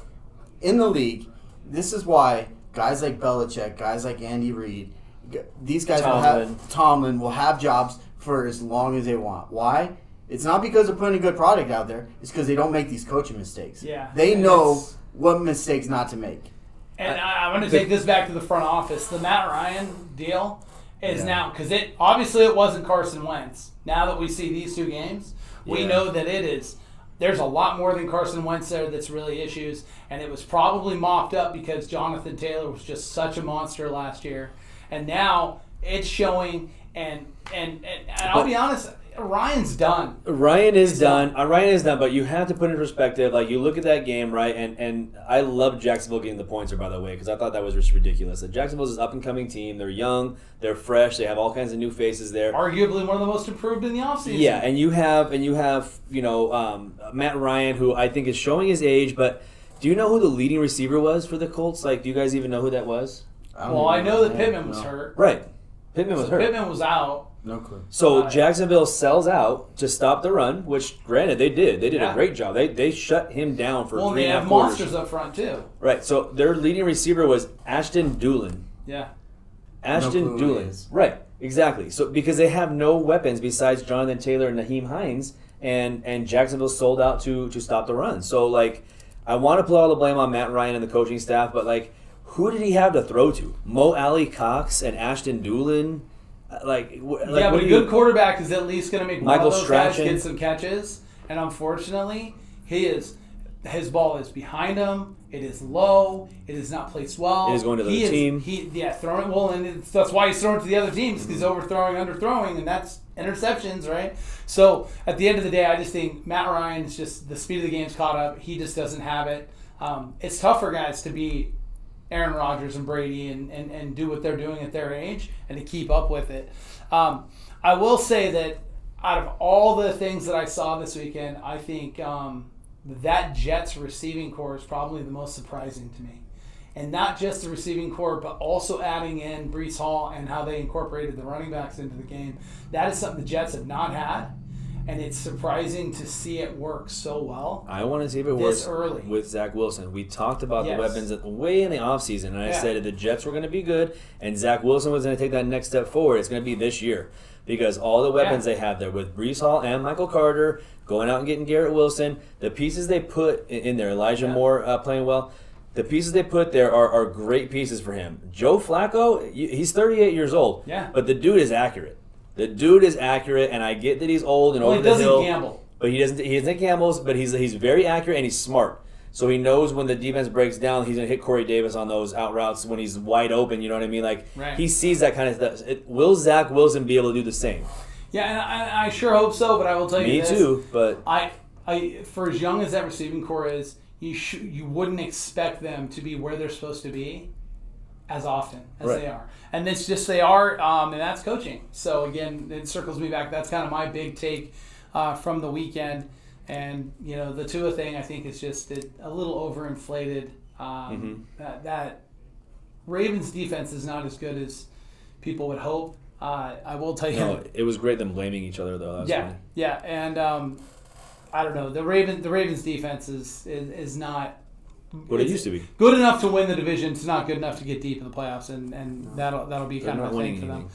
in the league. This is why guys like Belichick, guys like Andy Reid, these guys Tomlin will have jobs for as long as they want. Why? It's not because they're putting a good product out there. It's because they don't make these coaching mistakes. Yeah, they know what mistakes not to make. And I'm going to take this back to the front office. The Matt Ryan deal is now, because it wasn't Carson Wentz. Now that we see these 2 games, we know that it is. There's a lot more than Carson Wentz there that's really issues, and it was probably mopped up because Jonathan Taylor was just such a monster last year, and now it's showing. And I'll be honest, Ryan's done. Ryan is done, but you have to put it in perspective. You look at that game, right? And I love Jacksonville getting the points, by the way, because I thought that was just ridiculous. Jacksonville's an up-and-coming team. They're young. They're fresh. They have all kinds of new faces there. Arguably one of the most improved in the offseason. Yeah, and you have Matt Ryan, who I think is showing his age. But do you know who the leading receiver was for the Colts? Do you guys even know who that was? I know that Pittman was hurt. Right. Pittman was hurt. Pittman was out. No clue. So Jacksonville sells out to stop the run, which, granted, they did. They did a great job. They shut him down for 3.5 quarters. Well, they have monsters up front, too. Right. So their leading receiver was Ashton Doolin. Yeah. Ashton Doolin. Right. Exactly. So because they have no weapons besides Jonathan Taylor and Naheem Hines, and Jacksonville sold out to stop the run. So, I want to put all the blame on Matt Ryan and the coaching staff, but, who did he have to throw to? Mo Alley Cox and Ashton Doolin? But a good quarterback is at least going to make Michael one of those guys Strachan. get some catches. And unfortunately, his ball is behind him. It is low. It is not placed well. It is going to the other team. Throwing it well, and that's why he's throwing it to the other teams because he's overthrowing, underthrowing, and that's interceptions, right? So at the end of the day, I just think Matt Ryan is just the speed of the game's caught up. He just doesn't have it. It's tough for guys to be Aaron Rodgers and Brady and do what they're doing at their age and to keep up with it. I will say that out of all the things that I saw this weekend, I think that Jets receiving core is probably the most surprising to me. And not just the receiving core, but also adding in Breece Hall and how they incorporated the running backs into the game. That is something the Jets have not had. And it's surprising to see it work so well. I want to see if it works early with Zach Wilson. We talked about the weapons way in the offseason, and I said the Jets were going to be good, and Zach Wilson was going to take that next step forward. It's going to be this year because all the weapons they have there with Breece Hall and Michael Carter, going out and getting Garrett Wilson, the pieces they put in there, Elijah Moore playing well, the pieces they put there are great pieces for him. Joe Flacco, he's 38 years old, but the dude is accurate. The dude is accurate, and I get that he's old and over the hill. He doesn't gamble. But he doesn't gamble, but he's very accurate and he's smart. So he knows when the defense breaks down, he's going to hit Corey Davis on those out routes when he's wide open, you know what I mean? He sees that kind of stuff. Will Zach Wilson be able to do the same? Yeah, and I sure hope so, but I will tell you this. Me too, but... I for as young as that receiving core is, you wouldn't expect them to be where they're supposed to be as often as they are. And it's just they are, and that's coaching. So, again, it circles me back. That's kind of my big take from the weekend. And, the Tua thing, I think, is just a little overinflated. That Ravens defense is not as good as people would hope. I will tell you. No, it was great them blaming each other, though. Funny. Yeah. And I don't know. The Ravens defense is not what it used to be. Good enough to win the division. It's not good enough to get deep in the playoffs, and that'll be kind of a thing for them.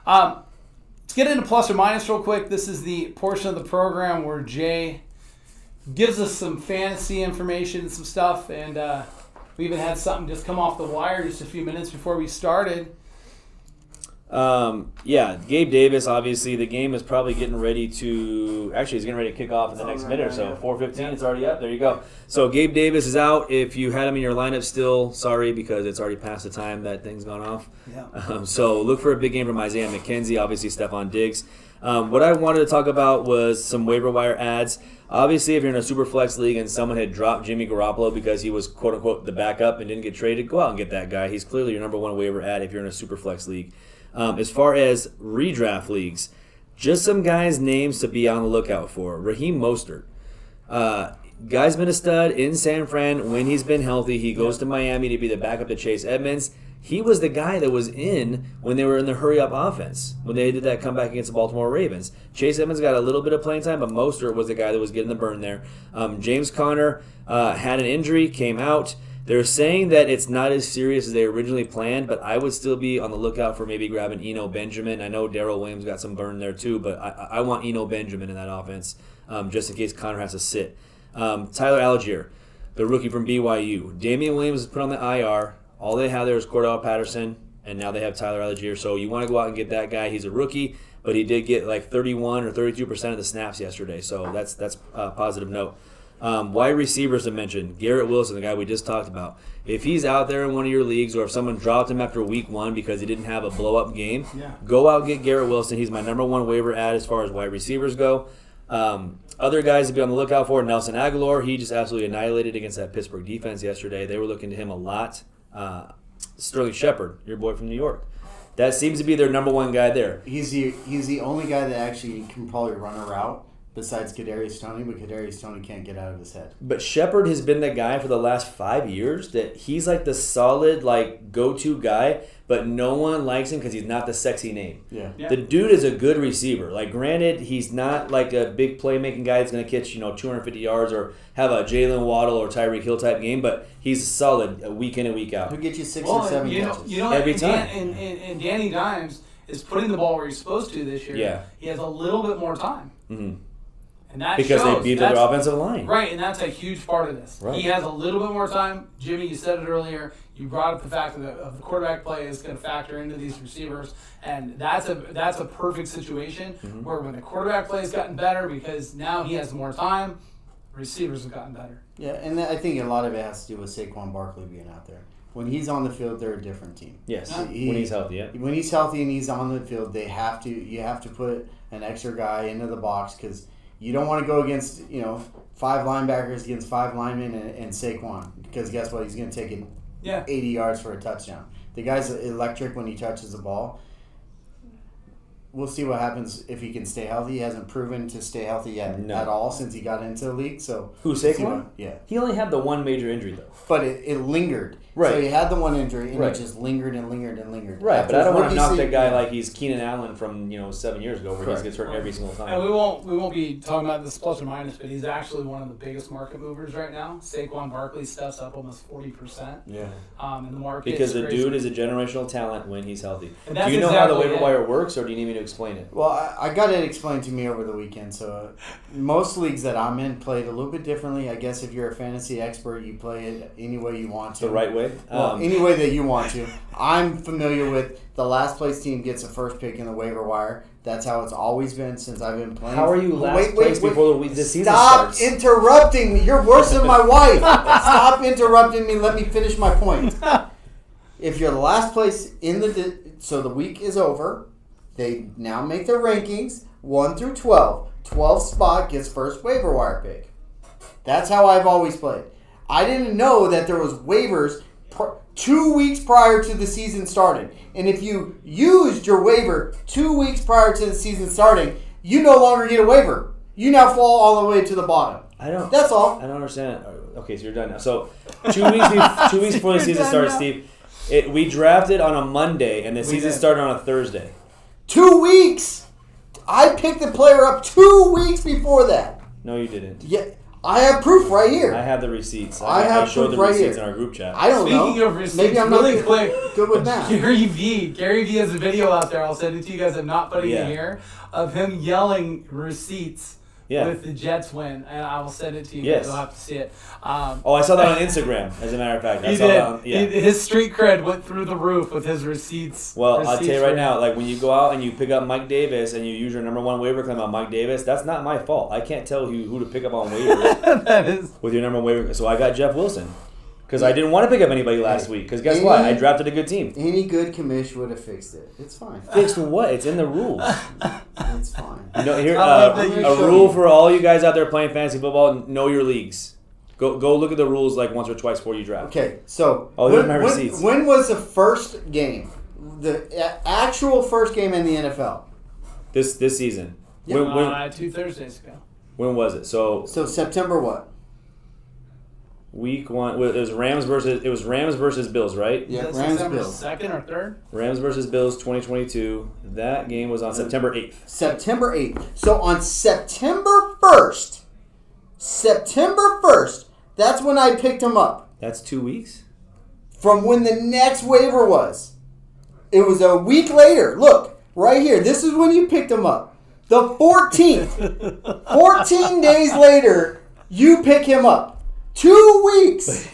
Let's get into plus or minus real quick. This is the portion of the program where Jay gives us some fantasy information and some stuff, and we even had something just come off the wire just a few minutes before we started. Gabe Davis, obviously, the game is probably getting ready to... Actually, he's getting ready to kick off in the next minute or so. 4:15, it's already up. There you go. So Gabe Davis is out. If you had him in your lineup still, sorry, because it's already past the time that thing's gone off. Yeah. So look for a big game from Isaiah McKenzie, obviously Stephon Diggs. What I wanted to talk about was some waiver wire ads. Obviously, if you're in a super flex league and someone had dropped Jimmy Garoppolo because he was, quote-unquote, the backup and didn't get traded, go out and get that guy. He's clearly your number one waiver ad if you're in a super flex league. As far as redraft leagues, just some guys' names to be on the lookout for. Raheem Mostert. Guy's been a stud in San Fran when he's been healthy. He goes to Miami to be the backup to Chase Edmonds. He was the guy that was in when they were in the hurry-up offense, when they did that comeback against the Baltimore Ravens. Chase Edmonds got a little bit of playing time, but Mostert was the guy that was getting the burn there. James Conner had an injury, came out. They're saying that it's not as serious as they originally planned, but I would still be on the lookout for maybe grabbing Eno Benjamin. I know Darrell Williams got some burn there too, but I want Eno Benjamin in that offense just in case Connor has to sit. Tyler Algier, the rookie from BYU. Damian Williams is put on the IR. All they have there is Cordell Patterson, and now they have Tyler Algier. So you want to go out and get that guy. He's a rookie, but he did get like 31 or 32% of the snaps yesterday, so that's a positive note. Wide receivers to mention, Garrett Wilson, the guy we just talked about. If he's out there in one of your leagues or if someone dropped him after week 1 because he didn't have a blow-up game, go out and get Garrett Wilson. He's my number one waiver ad as far as wide receivers go. Other guys to be on the lookout for, Nelson Aguilar. He just absolutely annihilated against that Pittsburgh defense yesterday. They were looking to him a lot. Sterling Shepard, your boy from New York. That seems to be their number one guy there. He's the only guy that actually can probably run a route besides Kadarius Toney, but Kadarius Toney can't get out of his head. But Shepard has been the guy for the last 5 years that he's like the solid go-to guy, but no one likes him because he's not the sexy name. Yeah. The dude is a good receiver. Granted, he's not like a big playmaking guy that's going to catch 250 yards or have a Jalen Waddle or Tyreek Hill type game, but he's solid week in and week out. He'll get you 6 or 7 catches. Every time. And Danny Dimes is putting the ball where he's supposed to this year. Yeah. He has a little bit more time. Mm-hmm. And that because shows. they beat their offensive line. Right, and that's a huge part of this. Right. He has a little bit more time. Jimmy, you said it earlier. You brought up the fact of the quarterback play is going to factor into these receivers, and that's a perfect situation where when the quarterback play has gotten better because now he has more time, receivers have gotten better. Yeah, and I think a lot of it has to do with Saquon Barkley being out there. When he's on the field, they're a different team. Yes, when he's healthy, yeah. When he's healthy and he's on the field, you have to put an extra guy into the box because you don't want to go against 5 linebackers against 5 linemen and Saquon because guess what? He's going to take it 80 yards for a touchdown. The guy's electric when he touches the ball. We'll see what happens if he can stay healthy. He hasn't proven to stay healthy yet at all since he got into the league. So who, Saquon? Yeah. He only had the one major injury though. But it lingered. Right. So he had the one injury and it just lingered and lingered and lingered. Right, After but I don't want to knock season, that guy like he's Keenan Allen from 7 years ago where he gets hurt every single time. And we won't be talking about this plus or minus, but he's actually one of the biggest market movers right now. Saquon Barkley stuff's up almost 40%. Yeah. In the market Because the dude is a generational talent when he's healthy. And do you know how the waiver wire works, or do you need me to explain it? Well, I got it explained to me over the weekend. So most leagues that I'm in play it a little bit differently. I guess if you're a fantasy expert, you play it any way you want to. The right way? Well, any way that you want to. I'm familiar with the last place team gets a first pick in the waiver wire. That's how it's always been since I've been playing. How are you last place before the season starts? Stop interrupting me. You're worse than my wife. Stop interrupting me. Let me finish my point. If you're the last place in so the week is over, they now make their rankings 1 through 12. 12th spot gets first waiver wire pick. That's how I've always played. I didn't know that there was waivers 2 weeks prior to the season starting. And if you used your waiver 2 weeks prior to the season starting, you no longer get a waiver. You now fall all the way to the bottom. That's all. I don't understand. Okay, so you're done now. So 2 weeks before the season started, Steve, we drafted on a Monday and the season started on a Thursday. 2 weeks. I picked the player up 2 weeks before that. No, you didn't. Yeah, I have proof right here. I have the receipts. I showed the right receipts here. in our group chat. I don't know. Speaking of receipts, maybe I'm really not quick, good with that. Gary V has a video out there. I'll send it to you guys. I'm not putting it here of him yelling receipts. With the Jets win, and I will send it to you. Yes. You'll have to see it. I saw that on Instagram, as a matter of fact. He did. His street cred went through the roof with his receipts. Well, I'll tell you right now, like when you go out and you pick up Mike Davis and you use your number 1 waiver claim on Mike Davis, that's not my fault. I can't tell you who to pick up on waivers That is. with your number 1 waiver. So I got Jeff Wilson. Because I didn't want to pick up anybody last week. Because guess what? I drafted a good team. Any good commish would have fixed it. It's fine. Fixed what? It's in the rules. It's fine. Here, a rule for all you guys out there playing fantasy football: know your leagues. Go look at the rules like once or twice before you draft. Okay, so here's my receipts. When was the first game? The actual first game in the NFL? This season. Yeah. 2 Thursdays ago. When was it? So September what? Week 1. It was Rams versus Bills, right? Yeah, Rams Bills. 2nd or 3rd? Rams versus Bills 2022. That game was on September 8th. September 8th. So on September 1st, that's when I picked him up. That's 2 weeks? From when the next waiver was. It was a week later. Look, right here. This is when you picked him up. The 14th. 14 days later, you pick him up. 2 weeks.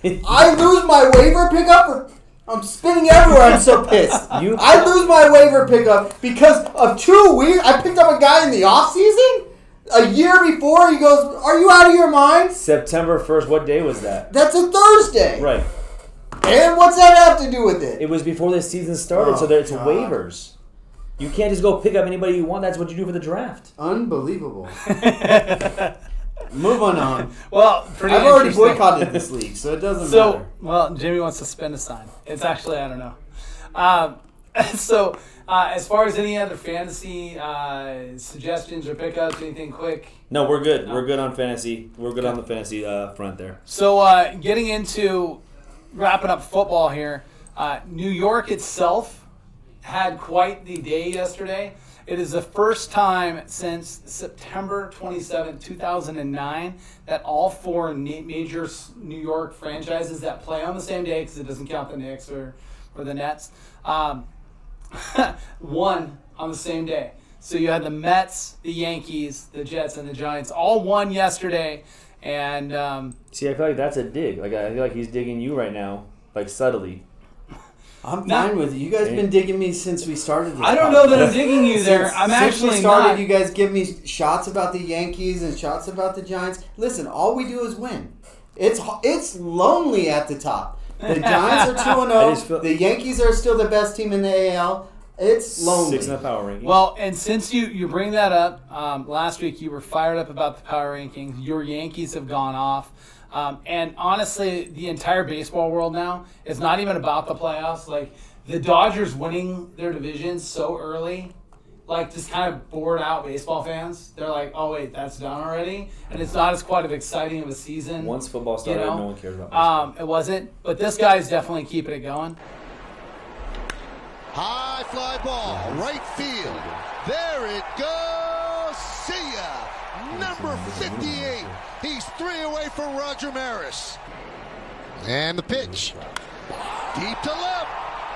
I lose my waiver pickup. I'm spinning everywhere. I'm so pissed. I lose my waiver pickup because of 2 weeks. I picked up a guy in the offseason. A year before, he goes, "Are you out of your mind?" September 1st. What day was that? That's a Thursday. Right. And what's that have to do with it? It was before the season started, so it's waivers. You can't just go pick up anybody you want. That's what you do for the draft. Unbelievable. Moving on. Well, I've already boycotted this league, so it doesn't matter. Well, Jimmy wants to spin a sign. It's actually, I don't know. As far as any other fantasy suggestions or pickups, anything quick? No, we're good. We're good on fantasy. We're good on the fantasy front there. So getting into wrapping up football here, New York itself had quite the day yesterday. It is the first time since September 27, 2009 that all 4 major New York franchises that play on the same day, because it doesn't count the Knicks or the Nets, won on the same day. So you had the Mets, the Yankees, the Jets, and the Giants all won yesterday. And see, I feel like that's a dig. Like I feel like he's digging you right now, like subtly. I'm fine with it. You guys been digging me since we started this. I don't know that I'm digging you there. I'm actually since we started, not. You guys give me shots about the Yankees and shots about the Giants. Listen, all we do is win. It's lonely at the top. The Giants are 2-0. The Yankees are still the best team in the AL. It's lonely. 6th in the power rankings. Well, and since you bring that up, last week you were fired up about the power rankings. Your Yankees have gone off. And honestly, the entire baseball world now is not even about the playoffs. Like, the Dodgers winning their division so early, like, just kind of bored out baseball fans. They're like, oh, wait, that's done already? And it's not as quite as exciting of a season. Once football started, no one cared about baseball. It wasn't. But this guy's definitely keeping it going. High fly ball, right field. There it goes. See ya. Number 58. He's 3 away from Roger Maris. And the pitch. Deep to left.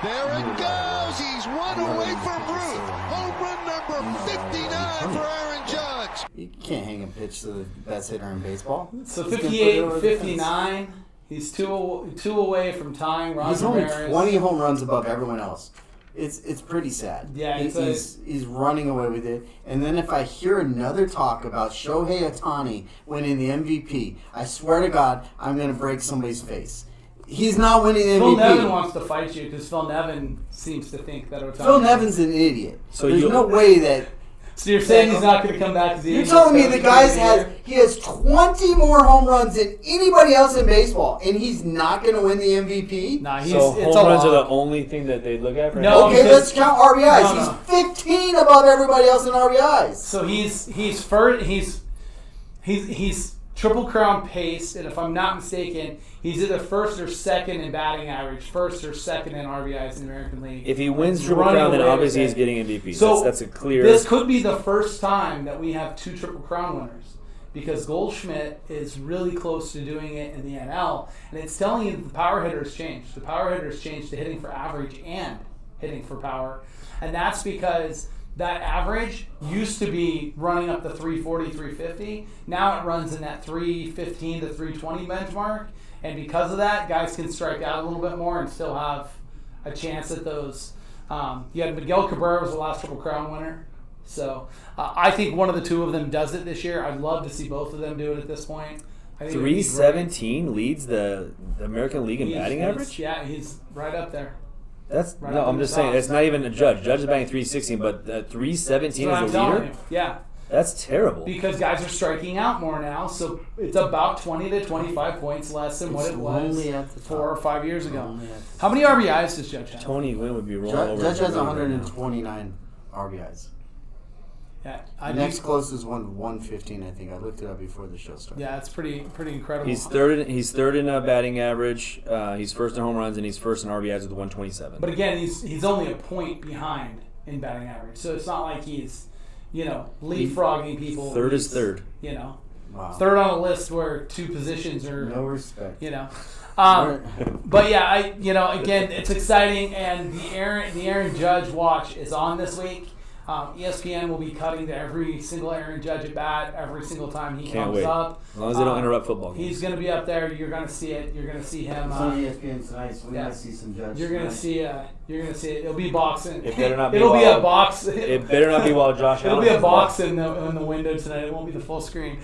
There it goes. He's 1 away from Ruth. Home run number 59 for Aaron Judge. You can't hang a pitch to the best hitter in baseball. So 58, 59. He's two away from tying Roger Maris. He's only 20 home runs above everyone else. It's pretty sad. Yeah, he's running away with it. And then if I hear another talk about Shohei Ohtani winning the MVP, I swear to God, I'm going to break somebody's face. He's not winning the MVP. Phil Nevin wants to fight you because Phil Nevin seems to think that Ohtani. Phil Nevin's an idiot. So there's no way that. So you're saying he's not going to come back as the You're telling me the guy has 20 more home runs than anybody else in baseball, and he's not going to win the MVP? Nah, so home runs are the only thing that they look at for him? No, okay, let's count RBIs. No. He's 15 above everybody else in RBIs. So he's Triple Crown pace, and if I'm not mistaken, he's either first or second in batting average, first or second in RBIs in the American League. If he wins Triple Crown, then obviously he's getting MVP. So that's a clear. This could be the first time that we have 2 Triple Crown winners, because Goldschmidt is really close to doing it in the NL, and it's telling you that the power hitters changed. The power hitters changed to hitting for average and hitting for power, and that's because that average used to be running up to 340, 350. Now it runs in that 315 to 320 benchmark. And because of that, guys can strike out a little bit more and still have a chance at those. You had Miguel Cabrera was the last Triple Crown winner. So I think one of the two of them does it this year. I'd love to see both of them do it at this point. 317 leads the American League in batting average? Yeah, he's right up there. That's right. No, I'm just saying it's not even a Judge. Judge is batting 316, but 317 is the leader. Yeah, that's terrible. Because guys are striking out more now, so it's about 20 to 25 points less than what it was 4 or 5 years ago. How many RBIs does Judge have? Tony Gwynn would be rolling over. Judge has 129 RBIs. Yeah, next closest one 115, I think. I looked it up before the show started. Yeah, it's pretty incredible. He's third in batting average. He's first in home runs, and he's first in RBIs with 127. But again, he's only a point behind in batting average, so it's not like he's leapfrogging people. Third is third. Wow. Third on a list where 2 positions are no respect. But yeah, again, it's exciting, and the Aaron Judge watch is on this week. ESPN will be cutting to every single Aaron Judge at bat every single time he comes up. As long as they don't interrupt football games. He's going to be up there. You're going to see it. You're going to see him. It's on ESPN tonight, so we might see some Judge. You're going to see. You're going to see it. It'll be boxing. It better not be. It'll be a box. It better not be while Josh Allen. It'll be a box in the window tonight. It won't be the full screen.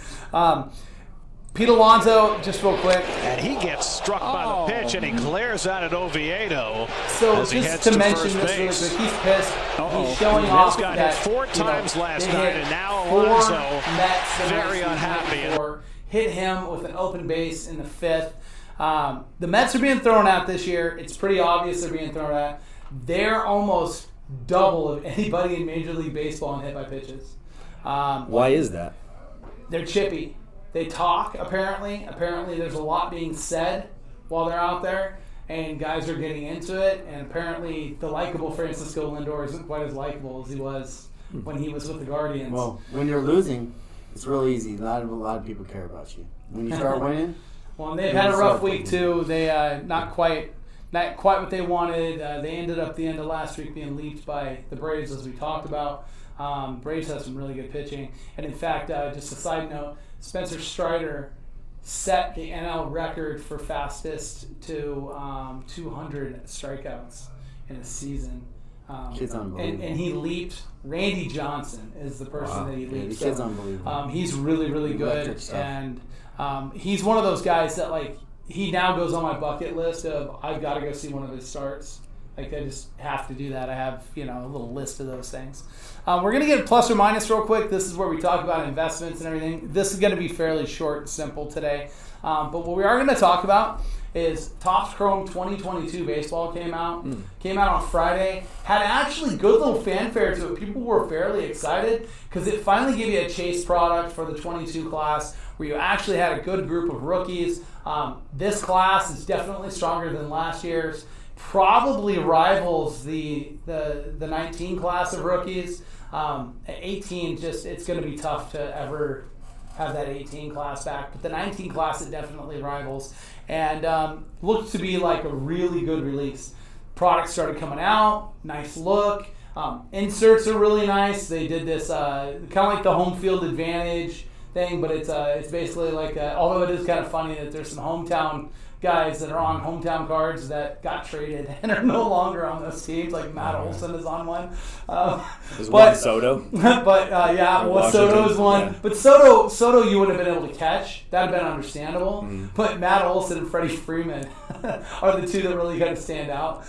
Pete Alonso, just real quick. And he gets struck by the pitch, and he glares out at Oviedo. So just to mention this really quick, he's pissed. He's showing off got that hit 4 times last night, and now Alonso very unhappy. Hit him with an open base in the 5th. The Mets are being thrown out this year. It's pretty obvious they're being thrown out. They're almost double of anybody in Major League Baseball in hit by pitches. Why is that? They're chippy. They talk, apparently. Apparently there's a lot being said while they're out there, and guys are getting into it. And apparently the likable Francisco Lindor isn't quite as likable as he was when he was with the Guardians. Well, when you're losing, it's real easy. A lot of people care about you. When you start winning... Well, and they've had a rough week, too. They not quite not quite what they wanted. They ended up the end of last week being leaped by the Braves, as we talked about. Braves have some really good pitching. And in fact, just a side note, Spencer Strider set the NL record for fastest to 200 strikeouts in a season. Kid's unbelievable. And he leaped. Randy Johnson is the person that he leaped. The kid's unbelievable. He's really, really good. And he's one of those guys that, like, he now goes on my bucket list of I've got to go see one of his starts. Like, I just have to do that. I have, a little list of those things. We're going to get a plus or minus real quick. This is where we talk about investments and everything. This is going to be fairly short and simple today. But what we are going to talk about is Topps Chrome 2022 baseball came out. Came out on Friday. Had actually good little fanfare to it. People were fairly excited because it finally gave you a chase product for the 22 class where you actually had a good group of rookies. This class is definitely stronger than last year's. Probably rivals the 19 class of rookies. 18, it's going to be tough to ever have that 18 class back. But the 19 class, it definitely rivals. And looked to be like a really good release. Products started coming out. Nice look. Inserts are really nice. They did this kind of like the home field advantage thing, but it's basically like, although it is kind of funny that there's some hometown guys that are on hometown cards that got traded and are no longer on those teams, like Matt Olson is on one. There's Juan Soto. But Soto is one. Yeah. But Soto you would have been able to catch. That would have been understandable. But Matt Olson and Freddie Freeman are the two that really kind of stand out.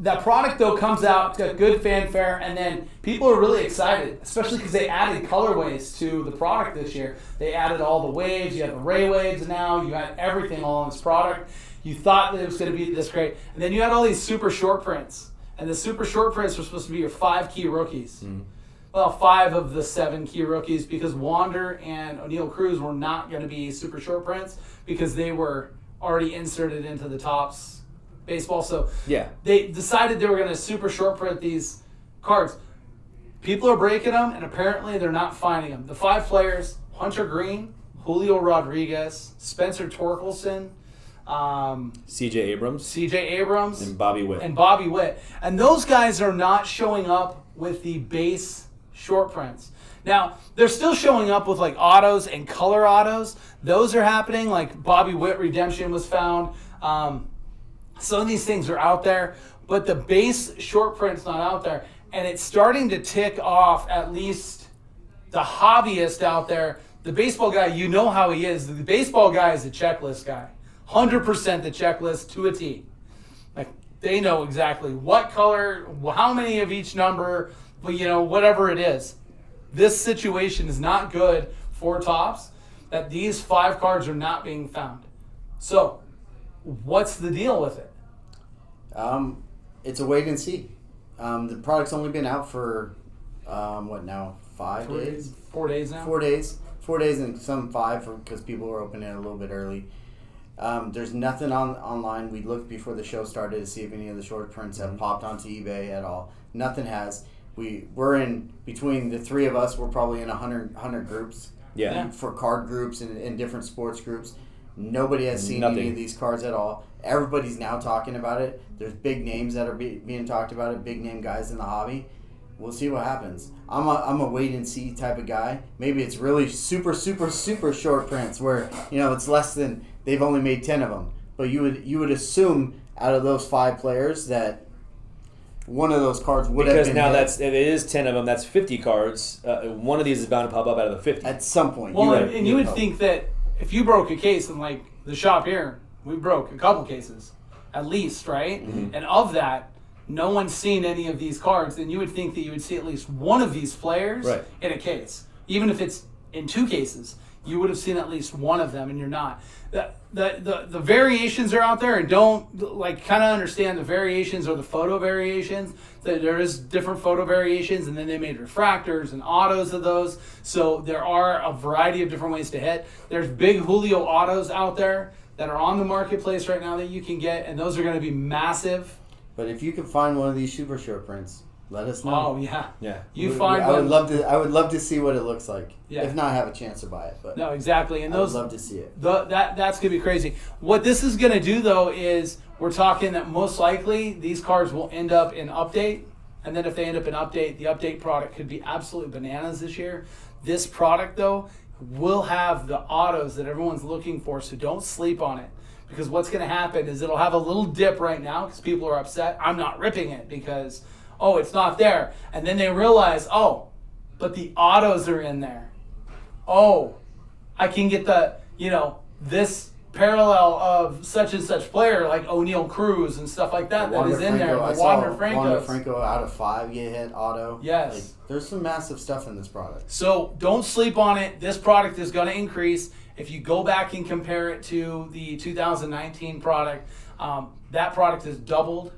That product, though, comes out, it's got good fanfare, and then people are really excited, especially because they added colorways to the product this year. They added all the waves. You have the Ray waves now. You had everything all in this product. You thought that it was going to be this great. And then you had all these super short prints. And the super short prints were supposed to be your 5 key rookies. Well, 5 of the 7 key rookies, because Wander and O'Neal Cruz were not going to be super short prints because they were already inserted into the Topps baseball. So they decided they were going to super short print these cards. People are breaking them, and apparently they're not finding them. The 5 players: Hunter Green, Julio Rodriguez, Spencer Torkelson, C.J. Abrams, and Bobby Witt. And those guys are not showing up with the base short prints. Now, they're still showing up with like autos and color autos. Those are happening. Like Bobby Witt Redemption was found. Some of these things are out there, but the base short print's not out there. And it's starting to tick off at least the hobbyist out there. The baseball guy, you know how he is. The baseball guy is a checklist guy. 100% the checklist to a T. Like, they know exactly what color, how many of each number, but whatever it is. This situation is not good for Topps, that these 5 cards are not being found. So, what's the deal with it? It's a wait and see. The product's only been out for, 5 days? 4 days now? 4 days. 4 days and some 5 because people were opening it a little bit early. There's nothing online. We looked before the show started to see if any of the short prints have popped onto eBay at all. Nothing has. We're in, between the 3 of us, we're probably in 100 groups. Yeah. For card groups and different sports groups. Nobody has seen Nothing. any of these cards at all. Everybody's now talking about it. There's big names that are being talked about it, big name guys in the hobby. We'll see what happens. I'm a wait and see type of guy. Maybe it's really super, super, super short prints where, it's less than, they've only made 10 of them. But you would assume out of those 5 players that one of those cards would have been because now hit. if it is 10 of them, that's 50 cards. One of these is bound to pop up out of the 50 at some point. Well, you would think that if you broke a case, and like the shop here, we broke a couple cases, at least, right? Mm-hmm. And of that, no one's seen any of these cards, then you would think that you would see at least one of these players in a case. Even if it's in 2 cases, you would have seen at least one of them, and you're not. The variations are out there, and don't kind of understand the variations or the photo variations. There is different photo variations, and then they made refractors and autos of those. So there are a variety of different ways to hit. There's big Julio autos out there that are on the marketplace right now that you can get, and those are going to be massive. But if you can find one of these super short prints, let us know. Oh yeah. Yeah. I would love to see what it looks like. Yeah. If not, have a chance to buy it. But no, exactly. And I would love to see it. That's gonna be crazy. What this is gonna do though is we're talking that most likely these cards will end up in update. And then if they end up in update, the update product could be absolute bananas this year. This product, though, will have the autos that everyone's looking for, so don't sleep on it. Because what's going to happen is it'll have a little dip right now because people are upset. I'm not ripping it because, it's not there. And then they realize, but the autos are in there. I can get this parallel of such and such player like O'Neal Cruz and stuff like that is in there. Wander Franco out of 5 get hit auto. Yes. There's some massive stuff in this product. So don't sleep on it. This product is going to increase. If you go back and compare it to the 2019 product, that product has doubled,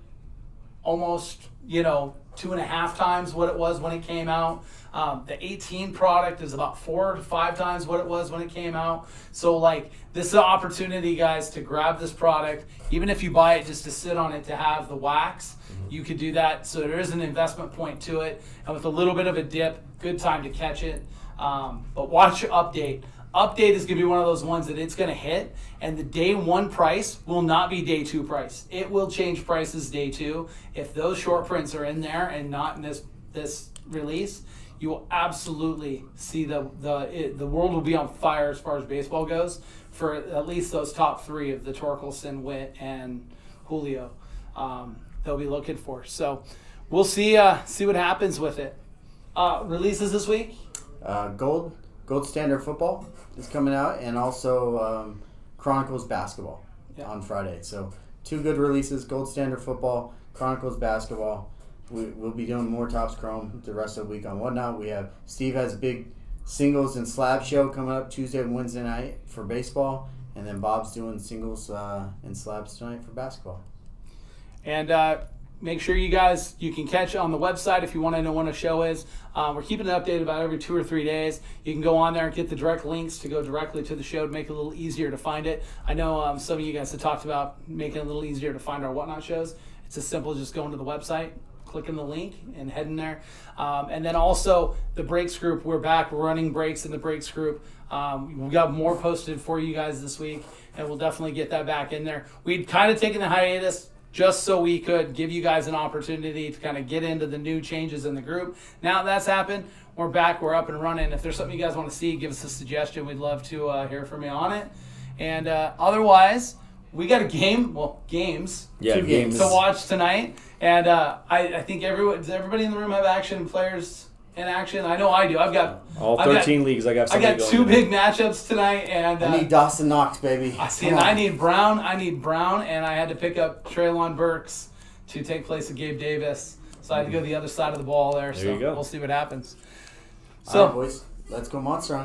almost 2.5 times what it was when it came out. The 18 product is about 4 to 5 times what it was when it came out. So this is an opportunity, guys, to grab this product. Even if you buy it just to sit on it to have the wax, you could do that. So there is an investment point to it. And with a little bit of a dip, good time to catch it. But watch your update. Update is going to be one of those ones that it's going to hit, and the day 1 price will not be day 2 price. It will change prices day 2. If those short prints are in there and not in this release, you will absolutely see the world will be on fire as far as baseball goes for at least those top 3 of the Torkelson, Witt, and Julio. They'll be looking for. So we'll see what happens with it. Releases this week? Gold Standard Football is coming out, and also Chronicles Basketball on Friday. So 2 good releases, Gold Standard Football, Chronicles Basketball. We'll be doing more Topps Chrome the rest of the week on Whatnot. Steve has a big singles and slab show coming up Tuesday and Wednesday night for baseball, and then Bob's doing singles and slabs tonight for basketball. And make sure you can catch on the website if you want to know when a show is. We're keeping it updated about every 2 or 3 days. You can go on there and get the direct links to go directly to the show to make it a little easier to find it. I know some of you guys have talked about making it a little easier to find our Whatnot shows. It's as simple as just going to the website, clicking the link, and heading there. And then also the breaks group. We're back. We're running breaks in the breaks group. We've got more posted for you guys this week, and we'll definitely get that back in there. We'd kind of taken the hiatus just so we could give you guys an opportunity to kind of get into the new changes in the group. Now that's happened, we're back, we're up and running. If there's something you guys want to see, give us a suggestion. We'd love to hear from you on it. And otherwise, we got games. Yeah, 2 games to watch tonight. And I think does everybody in the room have action players in action? I know I do. I've got all 13 leagues. I got 2 big matchups tonight, and I need Dawson Knox, baby. I need Brown, and I had to pick up Treylon Burks to take place of Gabe Davis. So I had to go the other side of the ball there. There you go. We'll see what happens. So, all right, boys, let's go Monster on it.